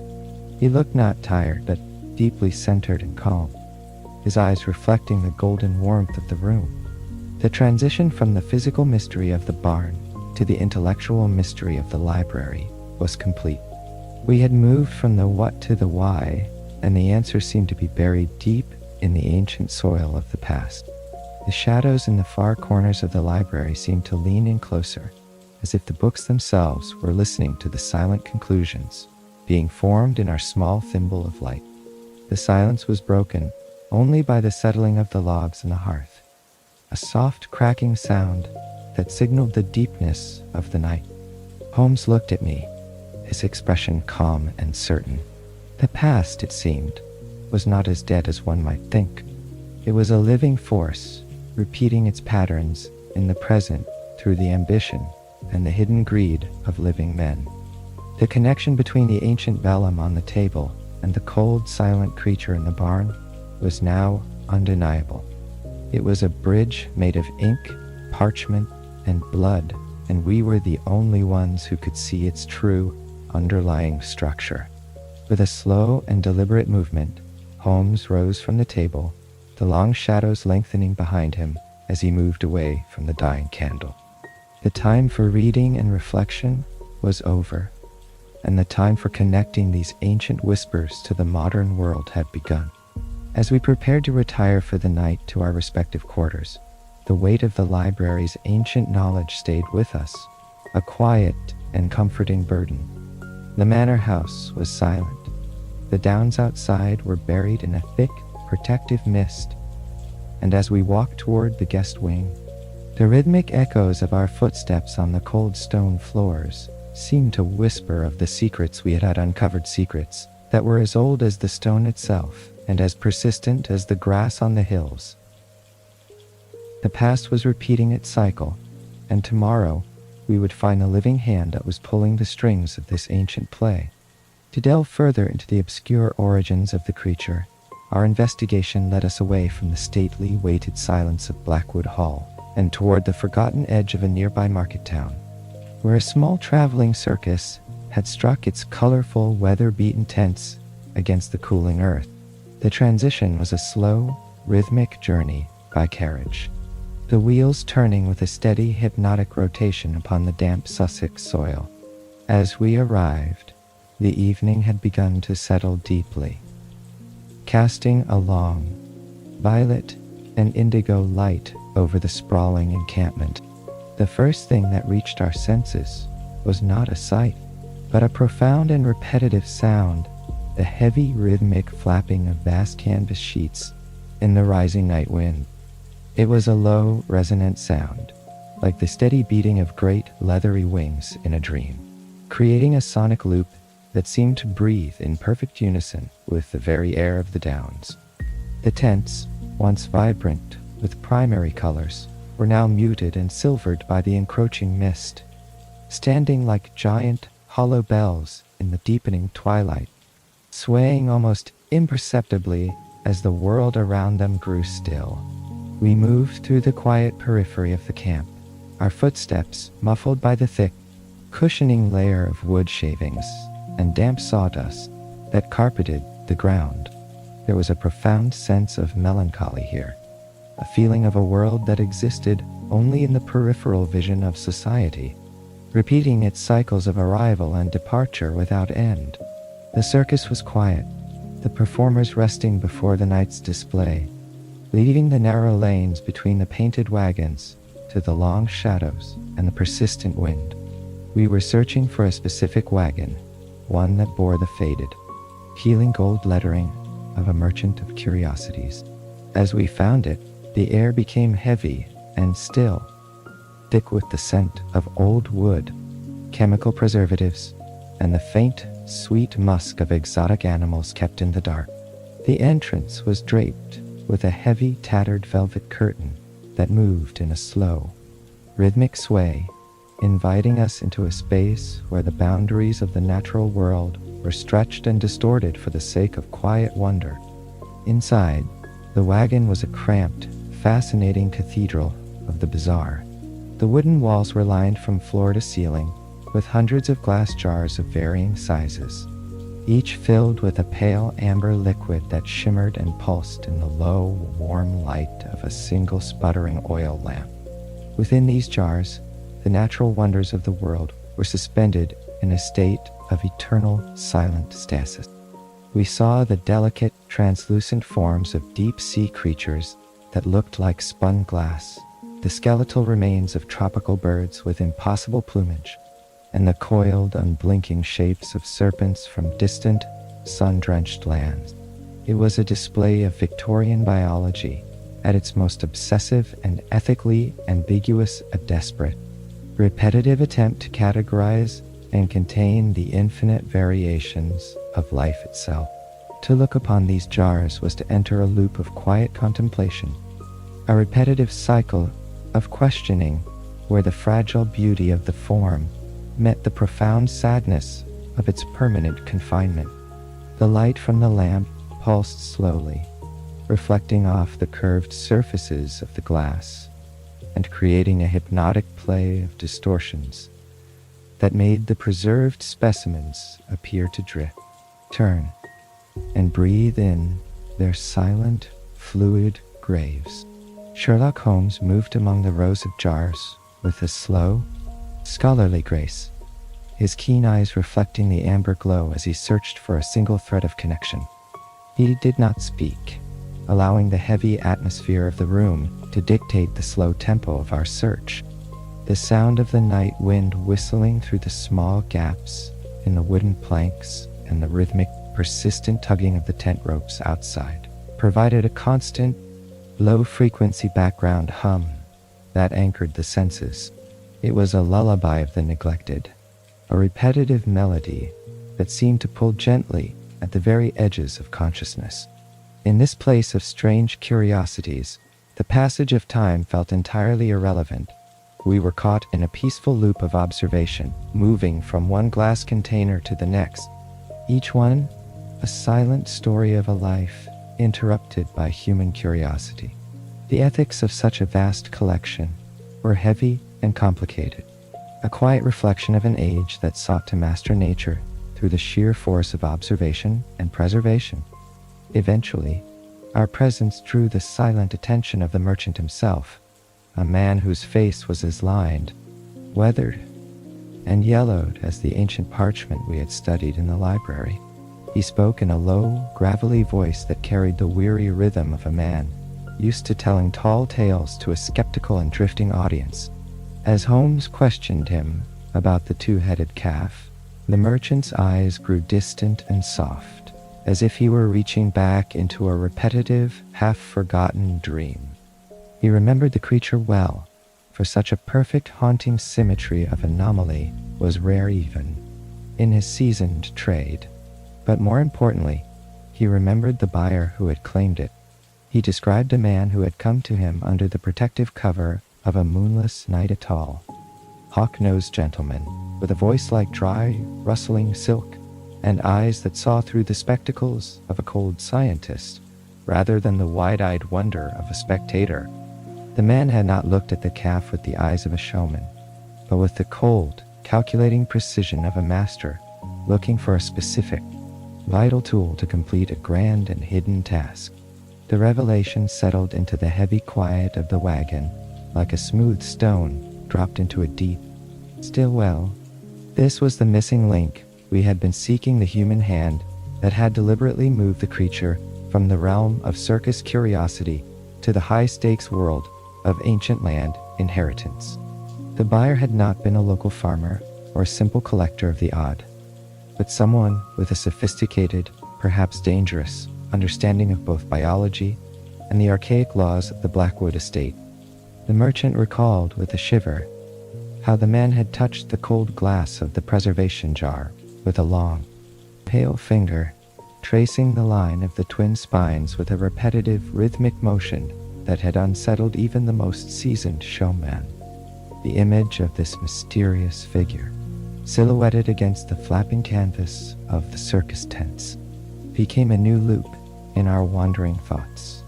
He looked not tired, but deeply centered and calm, his eyes reflecting the golden warmth of the room. The transition from the physical mystery of the barn to the intellectual mystery of the library was complete. We had moved from the what to the why, and the answer seemed to be buried deep in the ancient soil of the past. The shadows in the far corners of the library seemed to lean in closer, as if the books themselves were listening to the silent conclusions being formed in our small thimble of light. The silence was broken only by the settling of the logs in the hearth, a soft cracking sound that signaled the deepness of the night. Holmes looked at me, his expression calm and certain. The past, it seemed, was not as dead as one might think. It was a living force, repeating its patterns in the present through the ambition and the hidden greed of living men. The connection between the ancient vellum on the table and the cold, silent creature in the barn was now undeniable. It was a bridge made of ink, parchment, and blood, and we were the only ones who could see its true, underlying structure. With a slow and deliberate movement, Holmes rose from the table, the long shadows lengthening behind him as he moved away from the dying candle. The time for reading and reflection was over, and the time for connecting these ancient whispers to the modern world had begun. As we prepared to retire for the night to our respective quarters, the weight of the library's ancient knowledge stayed with us, a quiet and comforting burden. The manor house was silent. The downs outside were buried in a thick, protective mist, and as we walked toward the guest wing, the rhythmic echoes of our footsteps on the cold stone floors seemed to whisper of the secrets we had uncovered, secrets that were as old as the stone itself and as persistent as the grass on the hills. The past was repeating its cycle, and tomorrow we would find the living hand that was pulling the strings of this ancient play. To delve further into the obscure origins of the creature, our investigation led us away from the stately, weighted silence of Blackwood Hall and toward the forgotten edge of a nearby market town, where a small traveling circus had struck its colorful, weather-beaten tents against the cooling earth. The transition was a slow, rhythmic journey by carriage, the wheels turning with a steady, hypnotic rotation upon the damp Sussex soil. As we arrived, the evening had begun to settle deeply, casting a long, violet and indigo light over the sprawling encampment. The first thing that reached our senses was not a sight, but a profound and repetitive sound, the heavy rhythmic flapping of vast canvas sheets in the rising night wind. It was a low, resonant sound, like the steady beating of great, leathery wings in a dream, creating a sonic loop that seemed to breathe in perfect unison with the very air of the downs. The tents, once vibrant with primary colors, were now muted and silvered by the encroaching mist, standing like giant, hollow bells in the deepening twilight, swaying almost imperceptibly as the world around them grew still. We moved through the quiet periphery of the camp, our footsteps muffled by the thick, cushioning layer of wood shavings and damp sawdust that carpeted the ground. There was a profound sense of melancholy here, a feeling of a world that existed only in the peripheral vision of society, repeating its cycles of arrival and departure without end. The circus was quiet, the performers resting before the night's display, leaving the narrow lanes between the painted wagons to the long shadows and the persistent wind. We were searching for a specific wagon, one that bore the faded, peeling gold lettering of a merchant of curiosities. As we found it, the air became heavy and still, thick with the scent of old wood, chemical preservatives, and the faint, sweet musk of exotic animals kept in the dark. The entrance was draped with a heavy, tattered velvet curtain that moved in a slow, rhythmic sway, inviting us into a space where the boundaries of the natural world were stretched and distorted for the sake of quiet wonder. Inside, the wagon was a cramped, fascinating cathedral of the bizarre. The wooden walls were lined from floor to ceiling with hundreds of glass jars of varying sizes, each filled with a pale amber liquid that shimmered and pulsed in the low, warm light of a single sputtering oil lamp. Within these jars, the natural wonders of the world were suspended in a state of eternal silent stasis. We saw the delicate, translucent forms of deep-sea creatures that looked like spun glass, the skeletal remains of tropical birds with impossible plumage, and the coiled, unblinking shapes of serpents from distant, sun-drenched lands. It was a display of Victorian biology at its most obsessive and ethically ambiguous, a desperate, repetitive attempt to categorize and contain the infinite variations of life itself. To look upon these jars was to enter a loop of quiet contemplation, a repetitive cycle of questioning where the fragile beauty of the form met the profound sadness of its permanent confinement. The light from the lamp pulsed slowly, reflecting off the curved surfaces of the glass and creating a hypnotic play of distortions that made the preserved specimens appear to drift, turn, and breathe in their silent, fluid graves. Sherlock Holmes moved among the rows of jars with a slow, scholarly grace, his keen eyes reflecting the amber glow as he searched for a single thread of connection. He did not speak, allowing the heavy atmosphere of the room to dictate the slow tempo of our search. The sound of the night wind whistling through the small gaps in the wooden planks and the rhythmic, persistent tugging of the tent ropes outside provided a constant, low-frequency background hum that anchored the senses. It was a lullaby of the neglected, a repetitive melody that seemed to pull gently at the very edges of consciousness. In this place of strange curiosities, the passage of time felt entirely irrelevant. We were caught in a peaceful loop of observation, moving from one glass container to the next, each one a silent story of a life interrupted by human curiosity. The ethics of such a vast collection were heavy and complicated, a quiet reflection of an age that sought to master nature through the sheer force of observation and preservation. Eventually, our presence drew the silent attention of the merchant himself, a man whose face was as lined, weathered, and yellowed as the ancient parchment we had studied in the library. He spoke in a low, gravelly voice that carried the weary rhythm of a man used to telling tall tales to a skeptical and drifting audience. As Holmes questioned him about the two-headed calf, the merchant's eyes grew distant and soft, as if he were reaching back into a repetitive, half-forgotten dream. He remembered the creature well, for such a perfect, haunting symmetry of anomaly was rare even in his seasoned trade. But more importantly, he remembered the buyer who had claimed it. He described a man who had come to him under the protective cover of a moonless night, a tall, hawk-nosed gentleman with a voice like dry, rustling silk and eyes that saw through the spectacles of a cold scientist rather than the wide-eyed wonder of a spectator. The man had not looked at the calf with the eyes of a showman, but with the cold, calculating precision of a master looking for a specific, vital tool to complete a grand and hidden task. The revelation settled into the heavy quiet of the wagon like a smooth stone dropped into a deep, still well. This was the missing link. We had been seeking the human hand that had deliberately moved the creature from the realm of circus curiosity to the high-stakes world of ancient land inheritance. The buyer had not been a local farmer or a simple collector of the odd, but someone with a sophisticated, perhaps dangerous, understanding of both biology and the archaic laws of the Blackwood estate. The merchant recalled with a shiver how the man had touched the cold glass of the preservation jar with a long, pale finger, tracing the line of the twin spines with a repetitive, rhythmic motion that had unsettled even the most seasoned showman. The image of this mysterious figure, silhouetted against the flapping canvas of the circus tents, became a new loop in our wandering thoughts,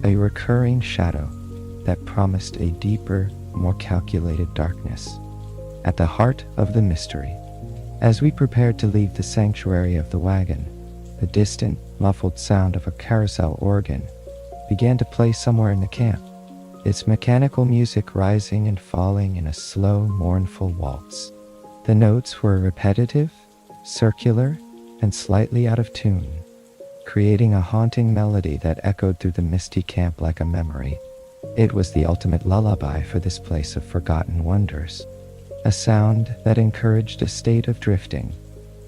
a recurring shadow that promised a deeper, more calculated darkness at the heart of the mystery. As we prepared to leave the sanctuary of the wagon, the distant, muffled sound of a carousel organ began to play somewhere in the camp, its mechanical music rising and falling in a slow, mournful waltz. The notes were repetitive, circular, and slightly out of tune, creating a haunting melody that echoed through the misty camp like a memory. It was the ultimate lullaby for this place of forgotten wonders, a sound that encouraged a state of drifting,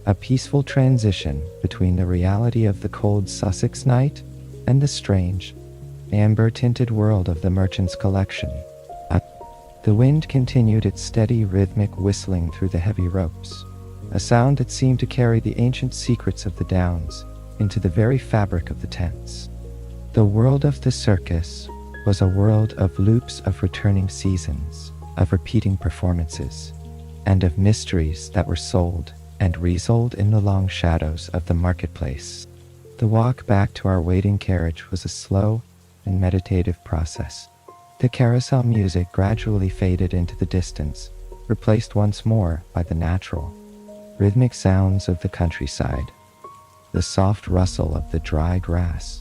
a peaceful transition between the reality of the cold Sussex night and the strange, amber-tinted world of the merchant's collection. The wind continued its steady, rhythmic whistling through the heavy ropes, a sound that seemed to carry the ancient secrets of the Downs into the very fabric of the tents. The world of the circus was a world of loops of returning seasons, of repeating performances, and of mysteries that were sold and resold in the long shadows of the marketplace. The walk back to our waiting carriage was a slow and meditative process. The carousel music gradually faded into the distance, replaced once more by the natural, rhythmic sounds of the countryside, the soft rustle of the dry grass,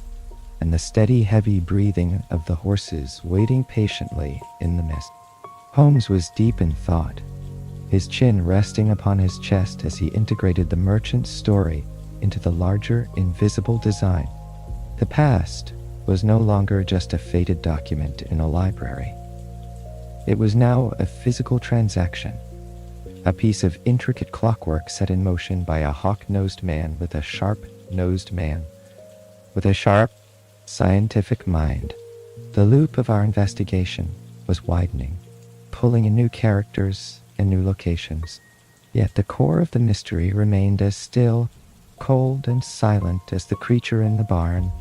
and the steady, heavy breathing of the horses waiting patiently in the mist. Holmes was deep in thought, his chin resting upon his chest as he integrated the merchant's story into the larger, invisible design. The past was no longer just a faded document in a library. It was now a physical transaction, a piece of intricate clockwork set in motion by a hawk-nosed man with a sharp-nosed man with a sharp, scientific mind. The loop of our investigation was widening, pulling in new characters and new locations, yet the core of the mystery remained as still, cold, and silent as the creature in the barn.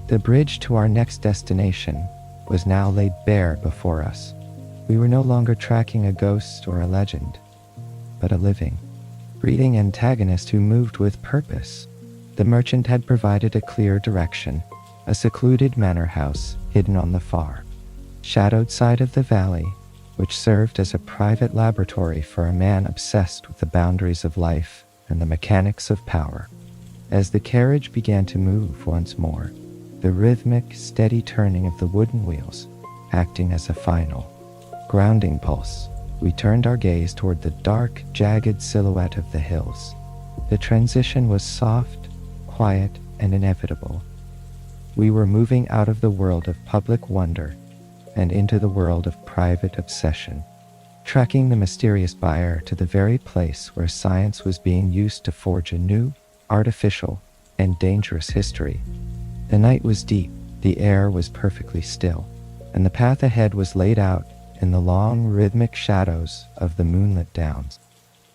The bridge to our next destination was now laid bare before us. We were no longer tracking a ghost or a legend, but a living, breathing antagonist who moved with purpose. The merchant had provided a clear direction, a secluded manor house hidden on the far, shadowed side of the valley, which served as a private laboratory for a man obsessed with the boundaries of life and the mechanics of power. As the carriage began to move once more, the rhythmic, steady turning of the wooden wheels acting as a final, grounding pulse, we turned our gaze toward the dark, jagged silhouette of the hills. The transition was soft, quiet, and inevitable. We were moving out of the world of public wonder and into the world of private obsession, tracking the mysterious buyer to the very place where science was being used to forge a new, artificial, and dangerous history. The night was deep, the air was perfectly still, and the path ahead was laid out in the long, rhythmic shadows of the moonlit downs.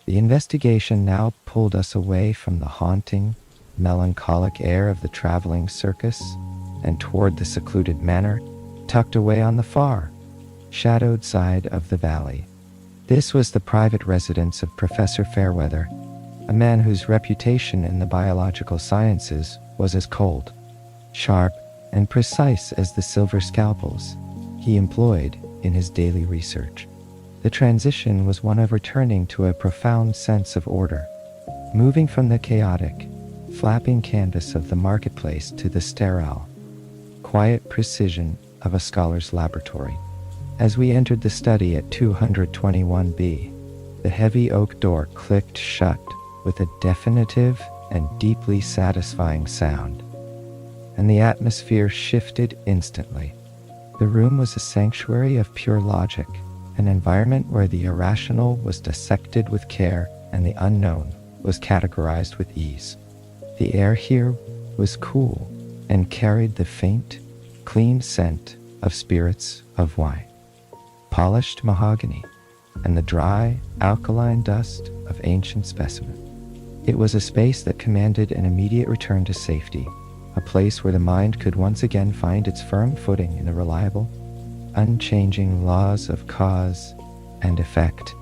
The investigation now pulled us away from the haunting, melancholic air of the traveling circus and toward the secluded manor tucked away on the far, shadowed side of the valley. This was the private residence of Professor Fairweather, a man whose reputation in the biological sciences was as cold, sharp, and precise as the silver scalpels he employed in his daily research. The transition was one of returning to a profound sense of order, moving from the chaotic, flapping canvas of the marketplace to the sterile, quiet precision of a scholar's laboratory. As we entered the study at 221B, the heavy oak door clicked shut with a definitive and deeply satisfying sound, and the atmosphere shifted instantly. The room was a sanctuary of pure logic, an environment where the irrational was dissected with care and the unknown was categorized with ease. The air here was cool and carried the faint, clean scent of spirits of wine, polished mahogany, and the dry, alkaline dust of ancient specimens. It was a space that commanded an immediate return to safety, a place where the mind could once again find its firm footing in the reliable, unchanging laws of cause and effect.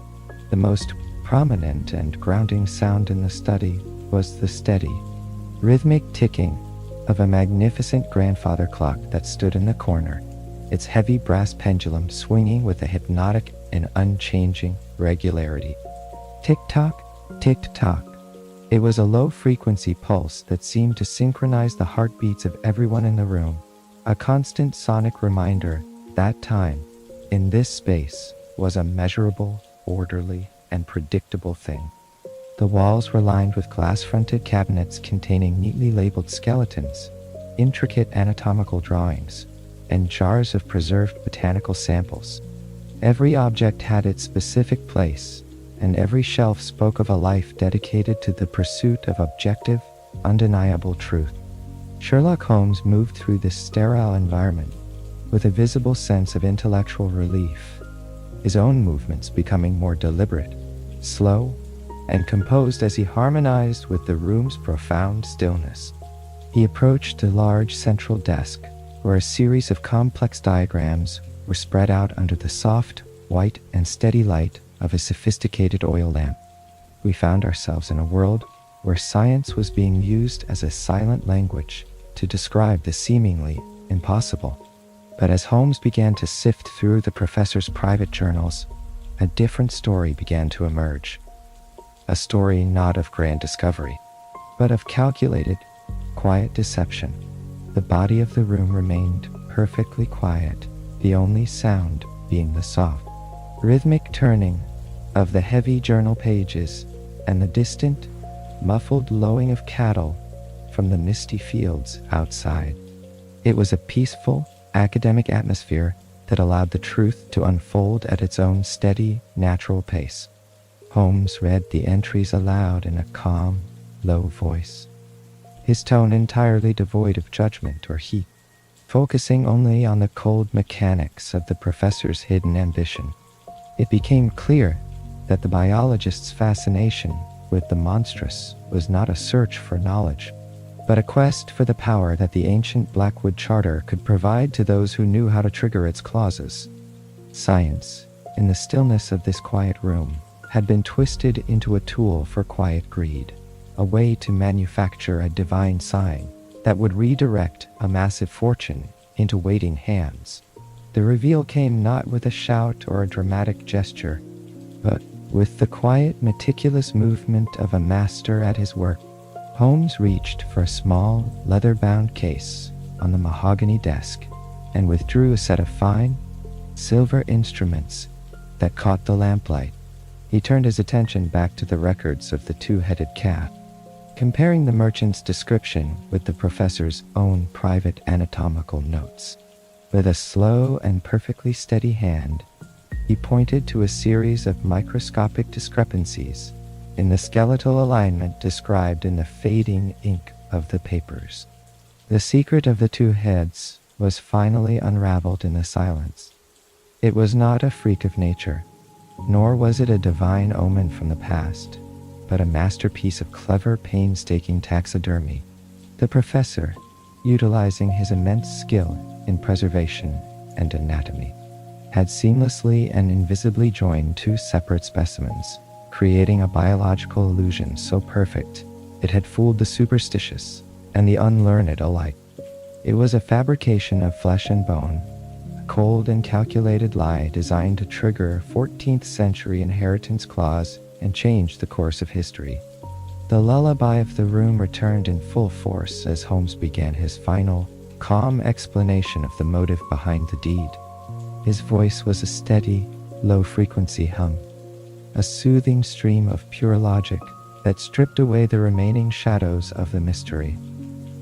The most prominent and grounding sound in the study was the steady, rhythmic ticking of a magnificent grandfather clock that stood in the corner, its heavy brass pendulum swinging with a hypnotic and unchanging regularity. Tick-tock, tick-tock. It was a low-frequency pulse that seemed to synchronize the heartbeats of everyone in the room, a constant sonic reminder that time, in this space, was a measurable, orderly, and predictable thing. The walls were lined with glass-fronted cabinets containing neatly labeled skeletons, intricate anatomical drawings, and jars of preserved botanical samples. Every object had its specific place, and every shelf spoke of a life dedicated to the pursuit of objective, undeniable truth. Sherlock Holmes moved through this sterile environment with a visible sense of intellectual relief, his own movements becoming more deliberate, slow, and composed as he harmonized with the room's profound stillness. He approached the large central desk, where a series of complex diagrams were spread out under the soft, white, and steady light of a sophisticated oil lamp. We found ourselves in a world where science was being used as a silent language to describe the seemingly impossible. But as Holmes began to sift through the professor's private journals, a different story began to emerge. A story not of grand discovery, but of calculated, quiet deception. The body of the room remained perfectly quiet, the only sound being the soft, rhythmic turning of the heavy journal pages and the distant, muffled lowing of cattle from the misty fields outside. It was a peaceful, academic atmosphere that allowed the truth to unfold at its own steady, natural pace. Holmes read the entries aloud in a calm, low voice, his tone entirely devoid of judgment or heat, focusing only on the cold mechanics of the professor's hidden ambition. It became clear that the biologist's fascination with the monstrous was not a search for knowledge, but a quest for the power that the ancient Blackwood Charter could provide to those who knew how to trigger its clauses. Science, in the stillness of this quiet room, had been twisted into a tool for quiet greed, a way to manufacture a divine sign that would redirect a massive fortune into waiting hands. The reveal came not with a shout or a dramatic gesture, but with the quiet, meticulous movement of a master at his work. Holmes reached for a small, leather-bound case on the mahogany desk and withdrew a set of fine, silver instruments that caught the lamplight. He turned his attention back to the records of the two-headed cat, comparing the merchant's description with the professor's own private anatomical notes. With a slow and perfectly steady hand, he pointed to a series of microscopic discrepancies in the skeletal alignment described in the fading ink of the papers. The secret of the two heads was finally unraveled in the silence. It was not a freak of nature, nor was it a divine omen from the past, but a masterpiece of clever, painstaking taxidermy. The professor, utilizing his immense skill in preservation and anatomy, had seamlessly and invisibly joined two separate specimens, creating a biological illusion so perfect it had fooled the superstitious and the unlearned alike. It was a fabrication of flesh and bone, a cold and calculated lie designed to trigger a 14th century inheritance clause and change the course of history. The lullaby of the room returned in full force as Holmes began his final, calm explanation of the motive behind the deed. His voice was a steady, low-frequency hum, a soothing stream of pure logic that stripped away the remaining shadows of the mystery.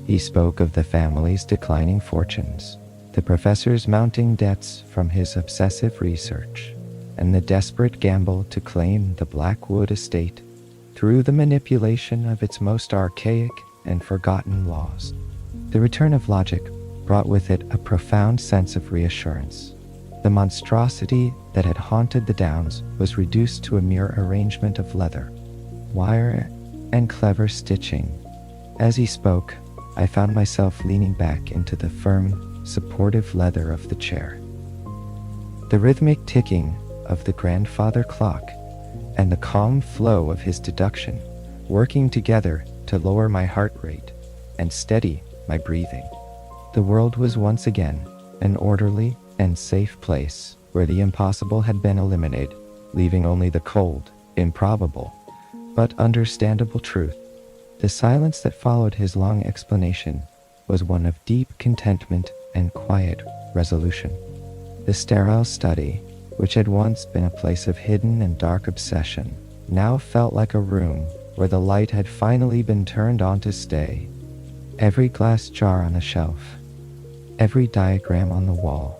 He spoke of the family's declining fortunes, the professor's mounting debts from his obsessive research, and the desperate gamble to claim the Blackwood estate through the manipulation of its most archaic and forgotten laws. The return of logic brought with it a profound sense of reassurance. The monstrosity that had haunted the Downs was reduced to a mere arrangement of leather, wire, and clever stitching. As he spoke, I found myself leaning back into the firm, supportive leather of the chair. The rhythmic ticking of the grandfather clock and the calm flow of his deduction working together to lower my heart rate and steady my breathing. The world was once again an orderly and safe place where the impossible had been eliminated, leaving only the cold, improbable, but understandable truth. The silence that followed his long explanation was one of deep contentment and quiet resolution. The sterile study, which had once been a place of hidden and dark obsession, now felt like a room where the light had finally been turned on to stay. Every glass jar on the shelf, every diagram on the wall,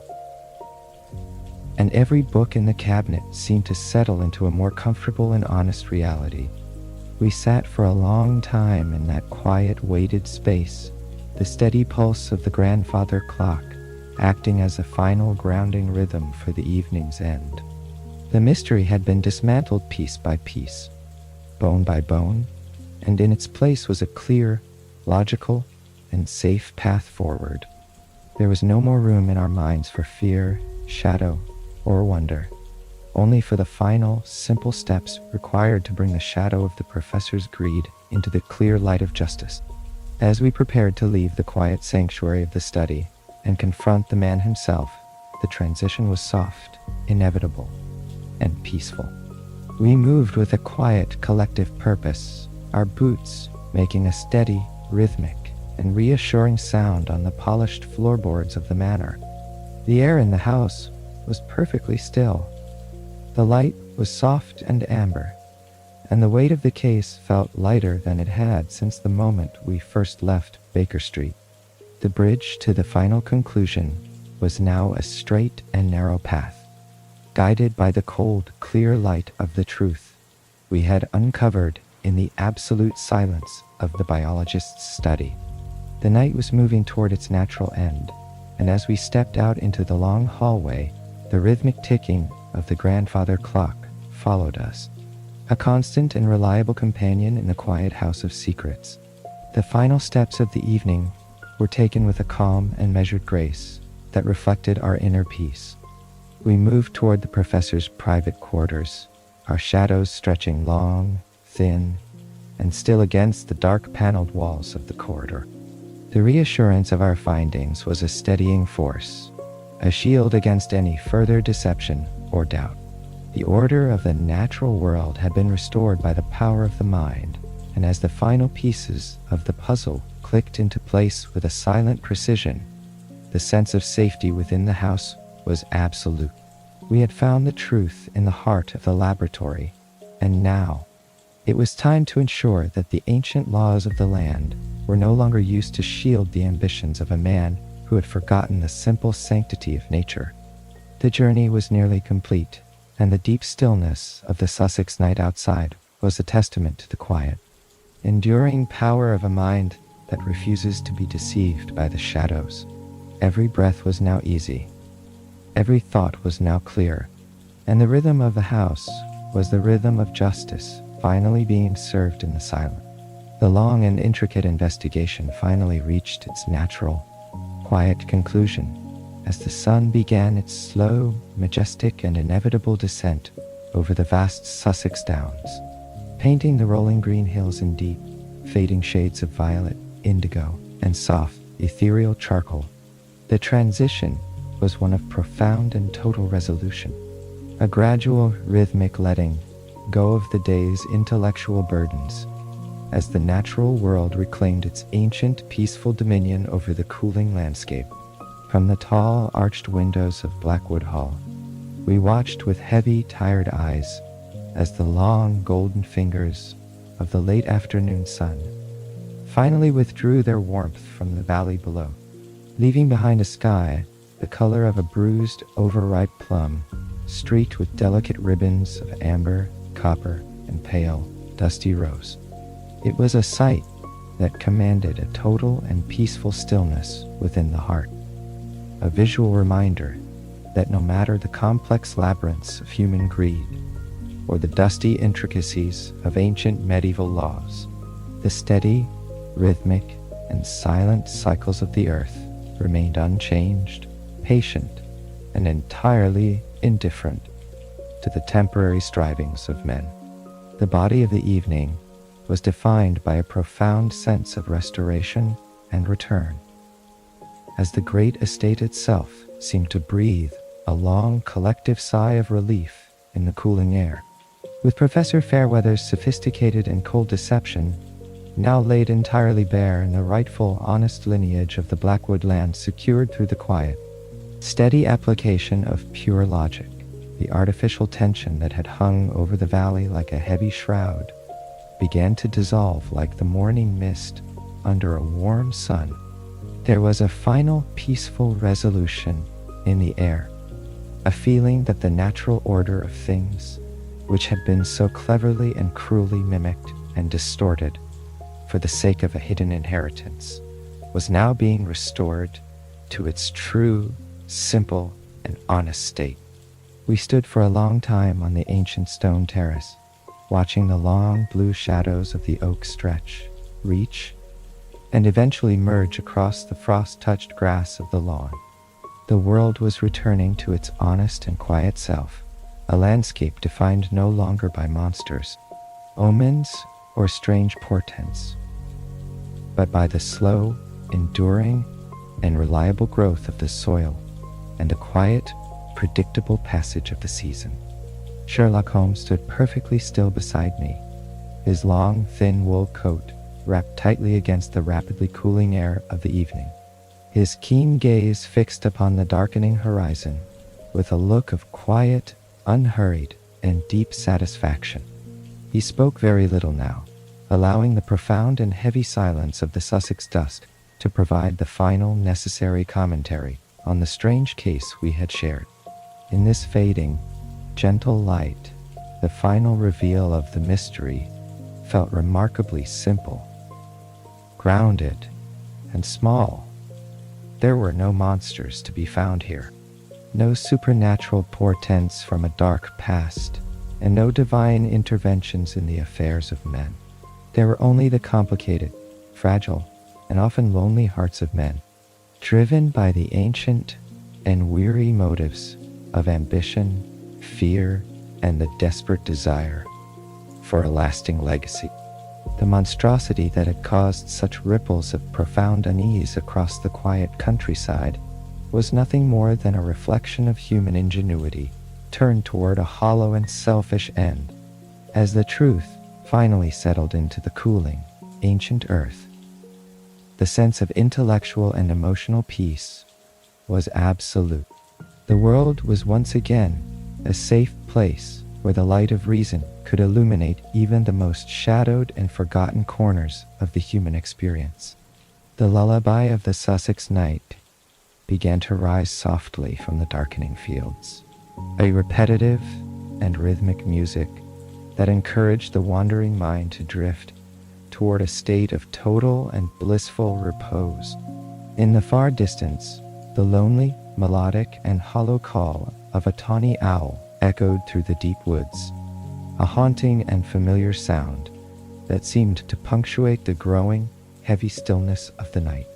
and every book in the cabinet seemed to settle into a more comfortable and honest reality. We sat for a long time in that quiet, weighted space, the steady pulse of the grandfather clock acting as a final grounding rhythm for the evening's end. The mystery had been dismantled piece by piece, bone by bone, and in its place was a clear, logical, and safe path forward. There was no more room in our minds for fear, shadow, or wonder, only for the final, simple steps required to bring the shadow of the professor's greed into the clear light of justice. As we prepared to leave the quiet sanctuary of the study and confront the man himself, the transition was soft, inevitable, and peaceful. We moved with a quiet, collective purpose, our boots making a steady, rhythmic, and reassuring sound on the polished floorboards of the manor. The air in the house was perfectly still. The light was soft and amber, and the weight of the case felt lighter than it had since the moment we first left Baker Street. The bridge to the final conclusion was now a straight and narrow path, guided by the cold, clear light of the truth we had uncovered in the absolute silence of the biologist's study. The night was moving toward its natural end, and as we stepped out into the long hallway, the rhythmic ticking of the grandfather clock followed us, a constant and reliable companion in the quiet house of secrets. The final steps of the evening were taken with a calm and measured grace that reflected our inner peace. We moved toward the professor's private quarters, our shadows stretching long, thin, and still against the dark paneled walls of the corridor. The reassurance of our findings was a steadying force, a shield against any further deception or doubt. The order of the natural world had been restored by the power of the mind, and as the final pieces of the puzzle clicked into place with a silent precision, the sense of safety within the house was absolute. We had found the truth in the heart of the laboratory, and now it was time to ensure that the ancient laws of the land were no longer used to shield the ambitions of a man who had forgotten the simple sanctity of nature. The journey was nearly complete, and the deep stillness of the Sussex night outside was a testament to the quiet, enduring power of a mind that refuses to be deceived by the shadows. Every breath was now easy, every thought was now clear, and the rhythm of the house was the rhythm of justice finally being served in the silence. The long and intricate investigation finally reached its natural, quiet conclusion as the sun began its slow, majestic, and inevitable descent over the vast Sussex Downs, painting the rolling green hills in deep, fading shades of violet, indigo, and soft, ethereal charcoal. The transition was one of profound and total resolution, a gradual, rhythmic letting go of the day's intellectual burdens, as the natural world reclaimed its ancient, peaceful dominion over the cooling landscape. From the tall, arched windows of Blackwood Hall, we watched with heavy, tired eyes as the long, golden fingers of the late afternoon sun finally withdrew their warmth from the valley below, leaving behind a sky the color of a bruised, overripe plum, streaked with delicate ribbons of amber, copper, and pale, dusty rose. It was a sight that commanded a total and peaceful stillness within the heart, a visual reminder that no matter the complex labyrinths of human greed or the dusty intricacies of ancient medieval laws, the steady, rhythmic, and silent cycles of the earth remained unchanged, patient, and entirely indifferent to the temporary strivings of men. The body of the evening was defined by a profound sense of restoration and return, as the great estate itself seemed to breathe a long collective sigh of relief in the cooling air. With Professor Fairweather's sophisticated and cold deception now laid entirely bare and the rightful, honest lineage of the Blackwood land secured through the quiet, steady application of pure logic, the artificial tension that had hung over the valley like a heavy shroud began to dissolve like the morning mist under a warm sun. There was a final peaceful resolution in the air, a feeling that the natural order of things, which had been so cleverly and cruelly mimicked and distorted for the sake of a hidden inheritance, was now being restored to its true, simple, and honest state. We stood for a long time on the ancient stone terrace, watching the long blue shadows of the oak stretch, reach, and eventually merge across the frost-touched grass of the lawn. The world was returning to its honest and quiet self, a landscape defined no longer by monsters, omens, or strange portents, but by the slow, enduring, and reliable growth of the soil and the quiet, predictable passage of the season. Sherlock Holmes stood perfectly still beside me, his long, thin wool coat wrapped tightly against the rapidly cooling air of the evening, his keen gaze fixed upon the darkening horizon with a look of quiet, unhurried, and deep satisfaction. He spoke very little now, allowing the profound and heavy silence of the Sussex dusk to provide the final necessary commentary on the strange case we had shared. In this fading, gentle light, the final reveal of the mystery felt remarkably simple, grounded, and small. There were no monsters to be found here, no supernatural portents from a dark past, and no divine interventions in the affairs of men. There were only the complicated, fragile, and often lonely hearts of men, driven by the ancient and weary motives of ambition, fear, and the desperate desire for a lasting legacy. The monstrosity that had caused such ripples of profound unease across the quiet countryside was nothing more than a reflection of human ingenuity turned toward a hollow and selfish end. As the truth finally settled into the cooling, ancient earth, the sense of intellectual and emotional peace was absolute. The world was once again a safe place where the light of reason could illuminate even the most shadowed and forgotten corners of the human experience. The lullaby of the Sussex night began to rise softly from the darkening fields, a repetitive and rhythmic music that encouraged the wandering mind to drift toward a state of total and blissful repose. In the far distance, the lonely, melodic, and hollow call of a tawny owl echoed through the deep woods, a haunting and familiar sound that seemed to punctuate the growing, heavy stillness of the night.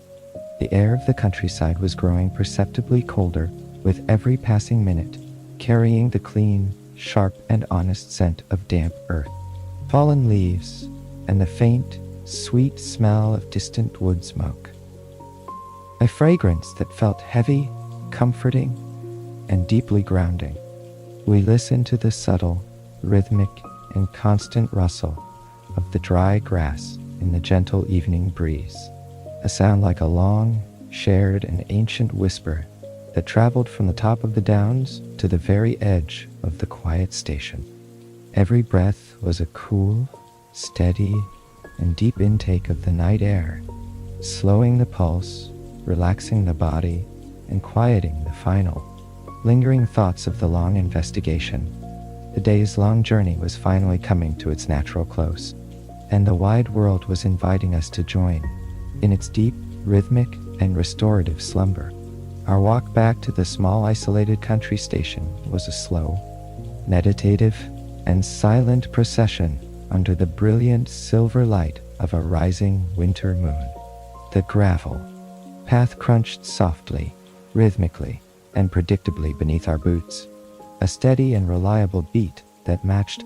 The air of the countryside was growing perceptibly colder with every passing minute, carrying the clean, sharp, and honest scent of damp earth, fallen leaves, and the faint, sweet smell of distant wood smoke. A fragrance that felt heavy, comforting, and deeply grounding. We listened to the subtle, rhythmic, and constant rustle of the dry grass in the gentle evening breeze, a sound like a long, shared, and ancient whisper that traveled from the top of the downs to the very edge of the quiet station. Every breath was a cool, steady, and deep intake of the night air, slowing the pulse, relaxing the body, and quieting the final, lingering thoughts of the long investigation. The day's long journey was finally coming to its natural close, and the wide world was inviting us to join in its deep, rhythmic, and restorative slumber. Our walk back to the small isolated country station was a slow, meditative, and silent procession under the brilliant silver light of a rising winter moon. The gravel path crunched softly, rhythmically, and predictably beneath our boots, a steady and reliable beat that matched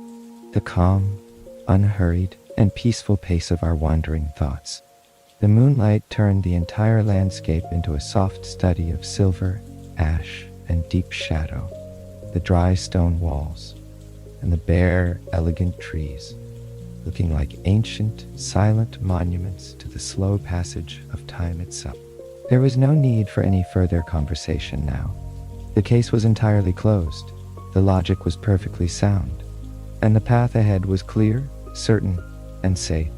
the calm, unhurried, and peaceful pace of our wandering thoughts. The moonlight turned the entire landscape into a soft study of silver, ash, and deep shadow. The dry stone walls, and the bare, elegant trees, looking like ancient, silent monuments to the slow passage of time itself. There was no need for any further conversation now. The case was entirely closed, the logic was perfectly sound, and the path ahead was clear, certain, and safe.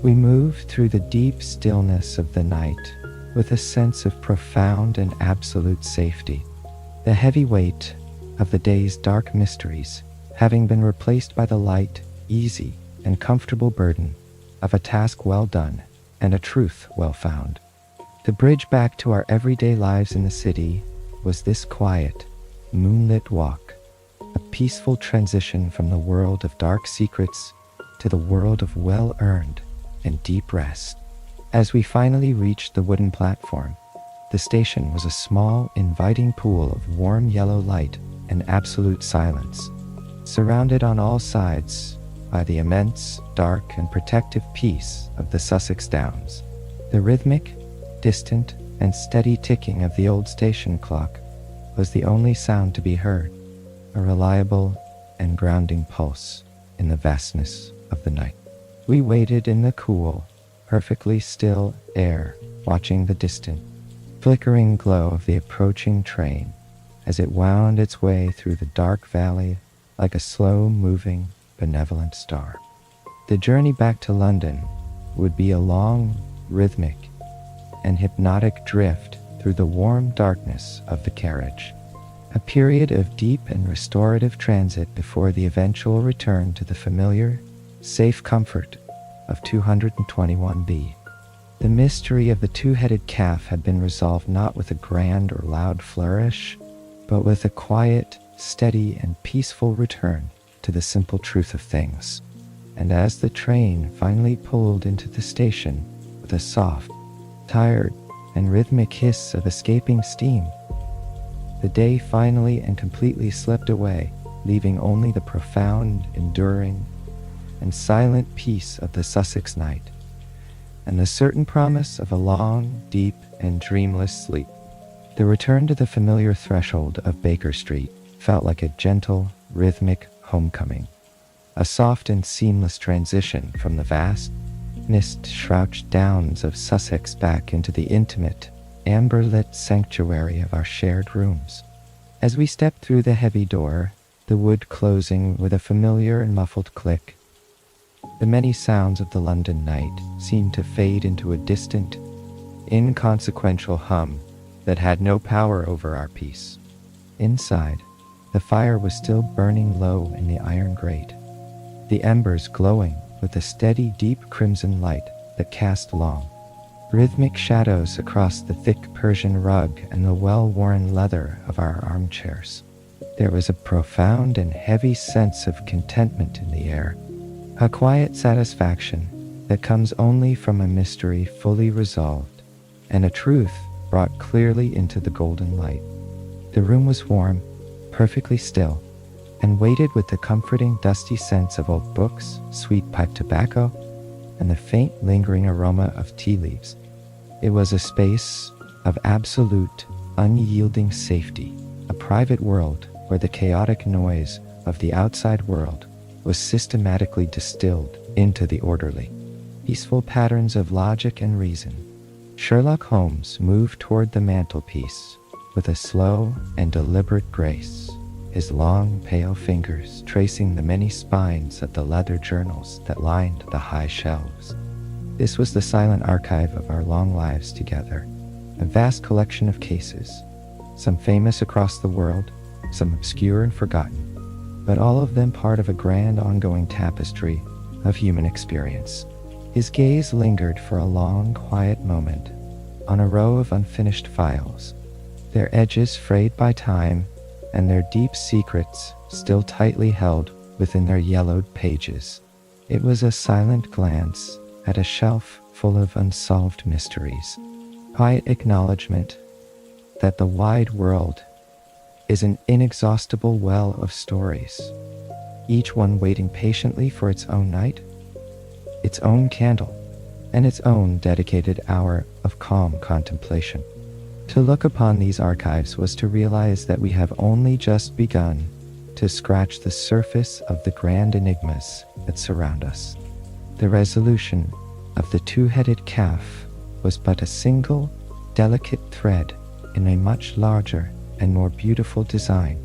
We moved through the deep stillness of the night with a sense of profound and absolute safety, the heavy weight of the day's dark mysteries having been replaced by the light, easy, and comfortable burden of a task well done and a truth well found. The bridge back to our everyday lives in the city was this quiet, moonlit walk, a peaceful transition from the world of dark secrets to the world of well-earned and deep rest. As we finally reached the wooden platform, the station was a small, inviting pool of warm yellow light and absolute silence, surrounded on all sides by the immense, dark, and protective peace of the Sussex Downs. The rhythmic, distant, and steady ticking of the old station clock was the only sound to be heard, a reliable and grounding pulse in the vastness of the night. We waited in the cool, perfectly still air, watching the distant, flickering glow of the approaching train as it wound its way through the dark valley like a slow-moving, benevolent star. The journey back to London would be a long, rhythmic, and hypnotic drift through the warm darkness of the carriage, a period of deep and restorative transit before the eventual return to the familiar, safe comfort of 221B. The mystery of the two-headed calf had been resolved not with a grand or loud flourish, but with a quiet, steady, and peaceful return to the simple truth of things. And as the train finally pulled into the station with a soft, tired, and rhythmic hiss of escaping steam, the day finally and completely slipped away, leaving only the profound, enduring, and silent peace of the Sussex night, and the certain promise of a long, deep, and dreamless sleep. The return to the familiar threshold of Baker Street felt like a gentle, rhythmic homecoming, a soft and seamless transition from the vast, mist-shrouded downs of Sussex back into the intimate, amber-lit sanctuary of our shared rooms. As we stepped through the heavy door, the wood closing with a familiar and muffled click, the many sounds of the London night seemed to fade into a distant, inconsequential hum that had no power over our peace. Inside, the fire was still burning low in the iron grate, the embers glowing with a steady, deep crimson light that cast long, rhythmic shadows across the thick Persian rug and the well-worn leather of our armchairs. There was a profound and heavy sense of contentment in the air, a quiet satisfaction that comes only from a mystery fully resolved, and a truth brought clearly into the golden light. The room was warm, perfectly still, and weighted with the comforting dusty scents of old books, sweet pipe tobacco, and the faint lingering aroma of tea leaves. It was a space of absolute, unyielding safety, a private world where the chaotic noise of the outside world was systematically distilled into the orderly, peaceful patterns of logic and reason. Sherlock Holmes moved toward the mantelpiece with a slow and deliberate grace, his long, pale fingers tracing the many spines of the leather journals that lined the high shelves. This was the silent archive of our long lives together, a vast collection of cases, some famous across the world, some obscure and forgotten, but all of them part of a grand ongoing tapestry of human experience. His gaze lingered for a long, quiet moment on a row of unfinished files, their edges frayed by time and their deep secrets still tightly held within their yellowed pages. It was a silent glance at a shelf full of unsolved mysteries. Quiet acknowledgement that the wide world is an inexhaustible well of stories, each one waiting patiently for its own night, its own candle, and its own dedicated hour of calm contemplation. To look upon these archives was to realize that we have only just begun to scratch the surface of the grand enigmas that surround us. The resolution of the two-headed calf was but a single, delicate thread in a much larger and more beautiful design,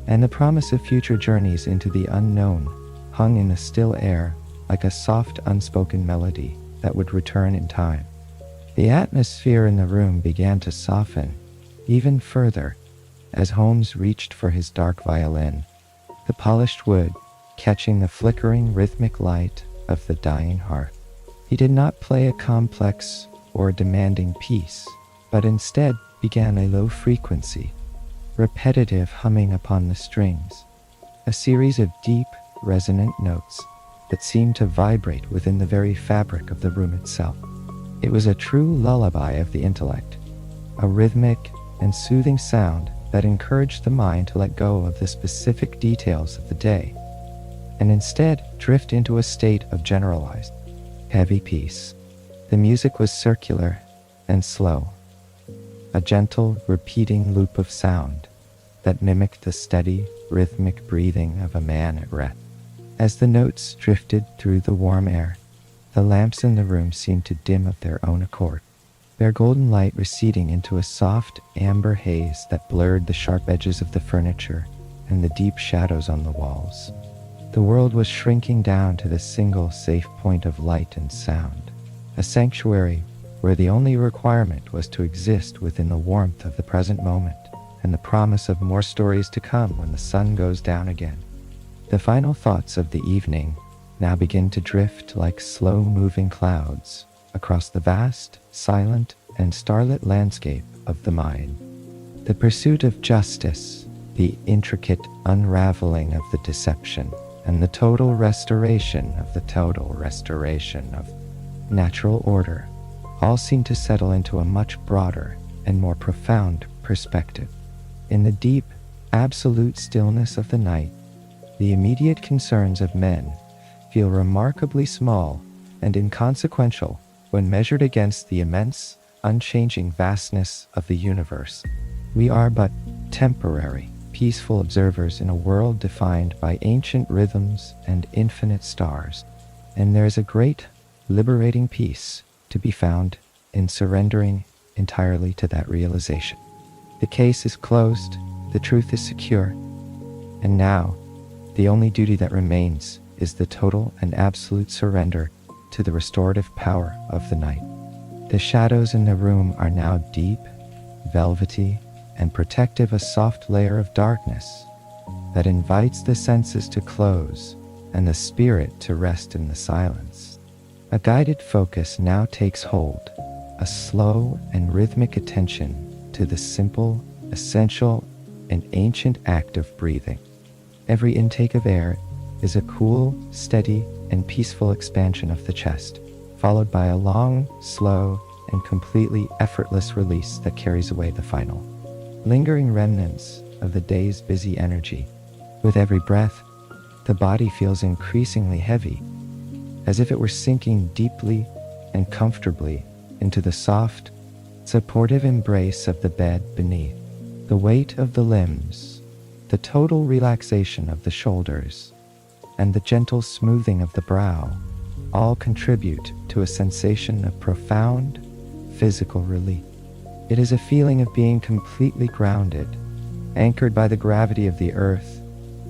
and the promise of future journeys into the unknown hung in the still air like a soft, unspoken melody that would return in time. The atmosphere in the room began to soften even further as Holmes reached for his dark violin, the polished wood catching the flickering rhythmic light of the dying hearth. He did not play a complex or demanding piece, but instead began a low frequency, repetitive humming upon the strings, a series of deep, resonant notes that seemed to vibrate within the very fabric of the room itself. It was a true lullaby of the intellect, a rhythmic and soothing sound that encouraged the mind to let go of the specific details of the day and instead drift into a state of generalized, heavy peace. The music was circular and slow, a gentle, repeating loop of sound that mimicked the steady, rhythmic breathing of a man at rest. As the notes drifted through the warm air, the lamps in the room seemed to dim of their own accord, their golden light receding into a soft, amber haze that blurred the sharp edges of the furniture and the deep shadows on the walls. The world was shrinking down to the single safe point of light and sound, a sanctuary where the only requirement was to exist within the warmth of the present moment and the promise of more stories to come when the sun goes down again. The final thoughts of the evening now begin to drift like slow-moving clouds across the vast, silent, and starlit landscape of the mind. The pursuit of justice, the intricate unraveling of the deception, and the total restoration of natural order all seem to settle into a much broader and more profound perspective. In the deep, absolute stillness of the night, the immediate concerns of men feel remarkably small and inconsequential when measured against the immense, unchanging vastness of the universe. We are but temporary, peaceful observers in a world defined by ancient rhythms and infinite stars, and there is a great, liberating peace to be found in surrendering entirely to that realization. The case is closed, the truth is secure, and now the only duty that remains is the total and absolute surrender to the restorative power of the night. The shadows in the room are now deep, velvety, and protective, a soft layer of darkness that invites the senses to close and the spirit to rest in the silence. A guided focus now takes hold, a slow and rhythmic attention to the simple, essential, and ancient act of breathing. Every intake of air is a cool, steady, and peaceful expansion of the chest, followed by a long, slow, and completely effortless release that carries away the final, lingering remnants of the day's busy energy. With every breath, the body feels increasingly heavy, as if it were sinking deeply and comfortably into the soft, supportive embrace of the bed beneath. The weight of the limbs, the total relaxation of the shoulders, and the gentle smoothing of the brow all contribute to a sensation of profound physical relief. It is a feeling of being completely grounded, anchored by the gravity of the earth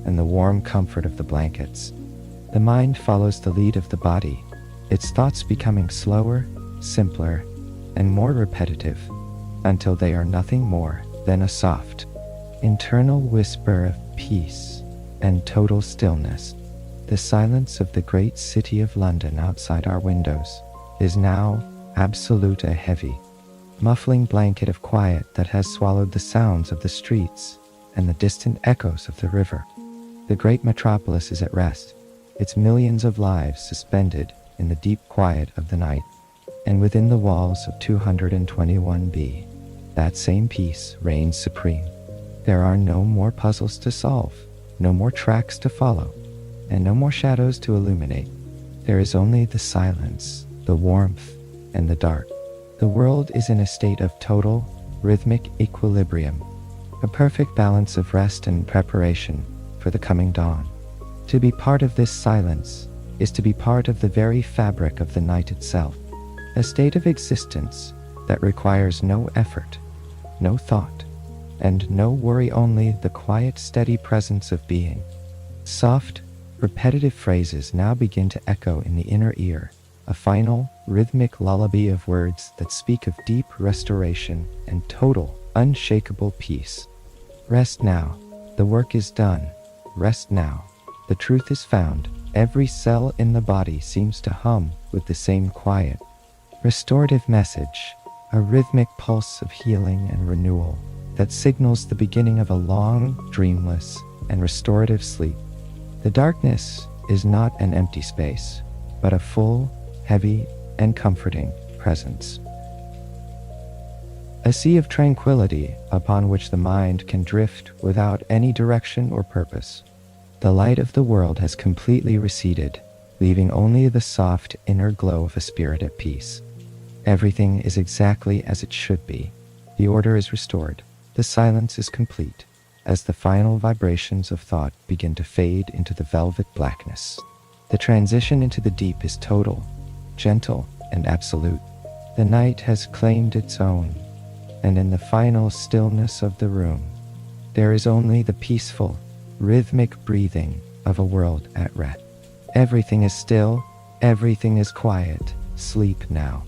and the warm comfort of the blankets. The mind follows the lead of the body, its thoughts becoming slower, simpler, and more repetitive, until they are nothing more than a soft, internal whisper of peace and total stillness. The silence of the great city of London outside our windows is now absolute, a heavy, muffling blanket of quiet that has swallowed the sounds of the streets and the distant echoes of the river. The great metropolis is at rest, its millions of lives suspended in the deep quiet of the night. and within the walls of 221B, that same peace reigns supreme. There are no more puzzles to solve, no more tracks to follow, and no more shadows to illuminate. There is only the silence, the warmth, and the dark. The world is in a state of total, rhythmic equilibrium, a perfect balance of rest and preparation for the coming dawn. To be part of this silence is to be part of the very fabric of the night itself, a state of existence that requires no effort, no thought, and no worry, only the quiet, steady presence of being. Soft, repetitive phrases now begin to echo in the inner ear, a final, rhythmic lullaby of words that speak of deep restoration and total, unshakable peace. Rest now. The work is done. Rest now. The truth is found. Every cell in the body seems to hum with the same quiet, restorative message, a rhythmic pulse of healing and renewal that signals the beginning of a long, dreamless, and restorative sleep. The darkness is not an empty space, but a full, heavy, and comforting presence. A sea of tranquility upon which the mind can drift without any direction or purpose. The light of the world has completely receded, leaving only the soft inner glow of a spirit at peace. Everything is exactly as it should be. The order is restored. The silence is complete, as the final vibrations of thought begin to fade into the velvet blackness. The transition into the deep is total, gentle, and absolute. The night has claimed its own, and in the final stillness of the room, there is only the peaceful, rhythmic breathing of a world at rest. Everything is still, everything is quiet. Sleep now.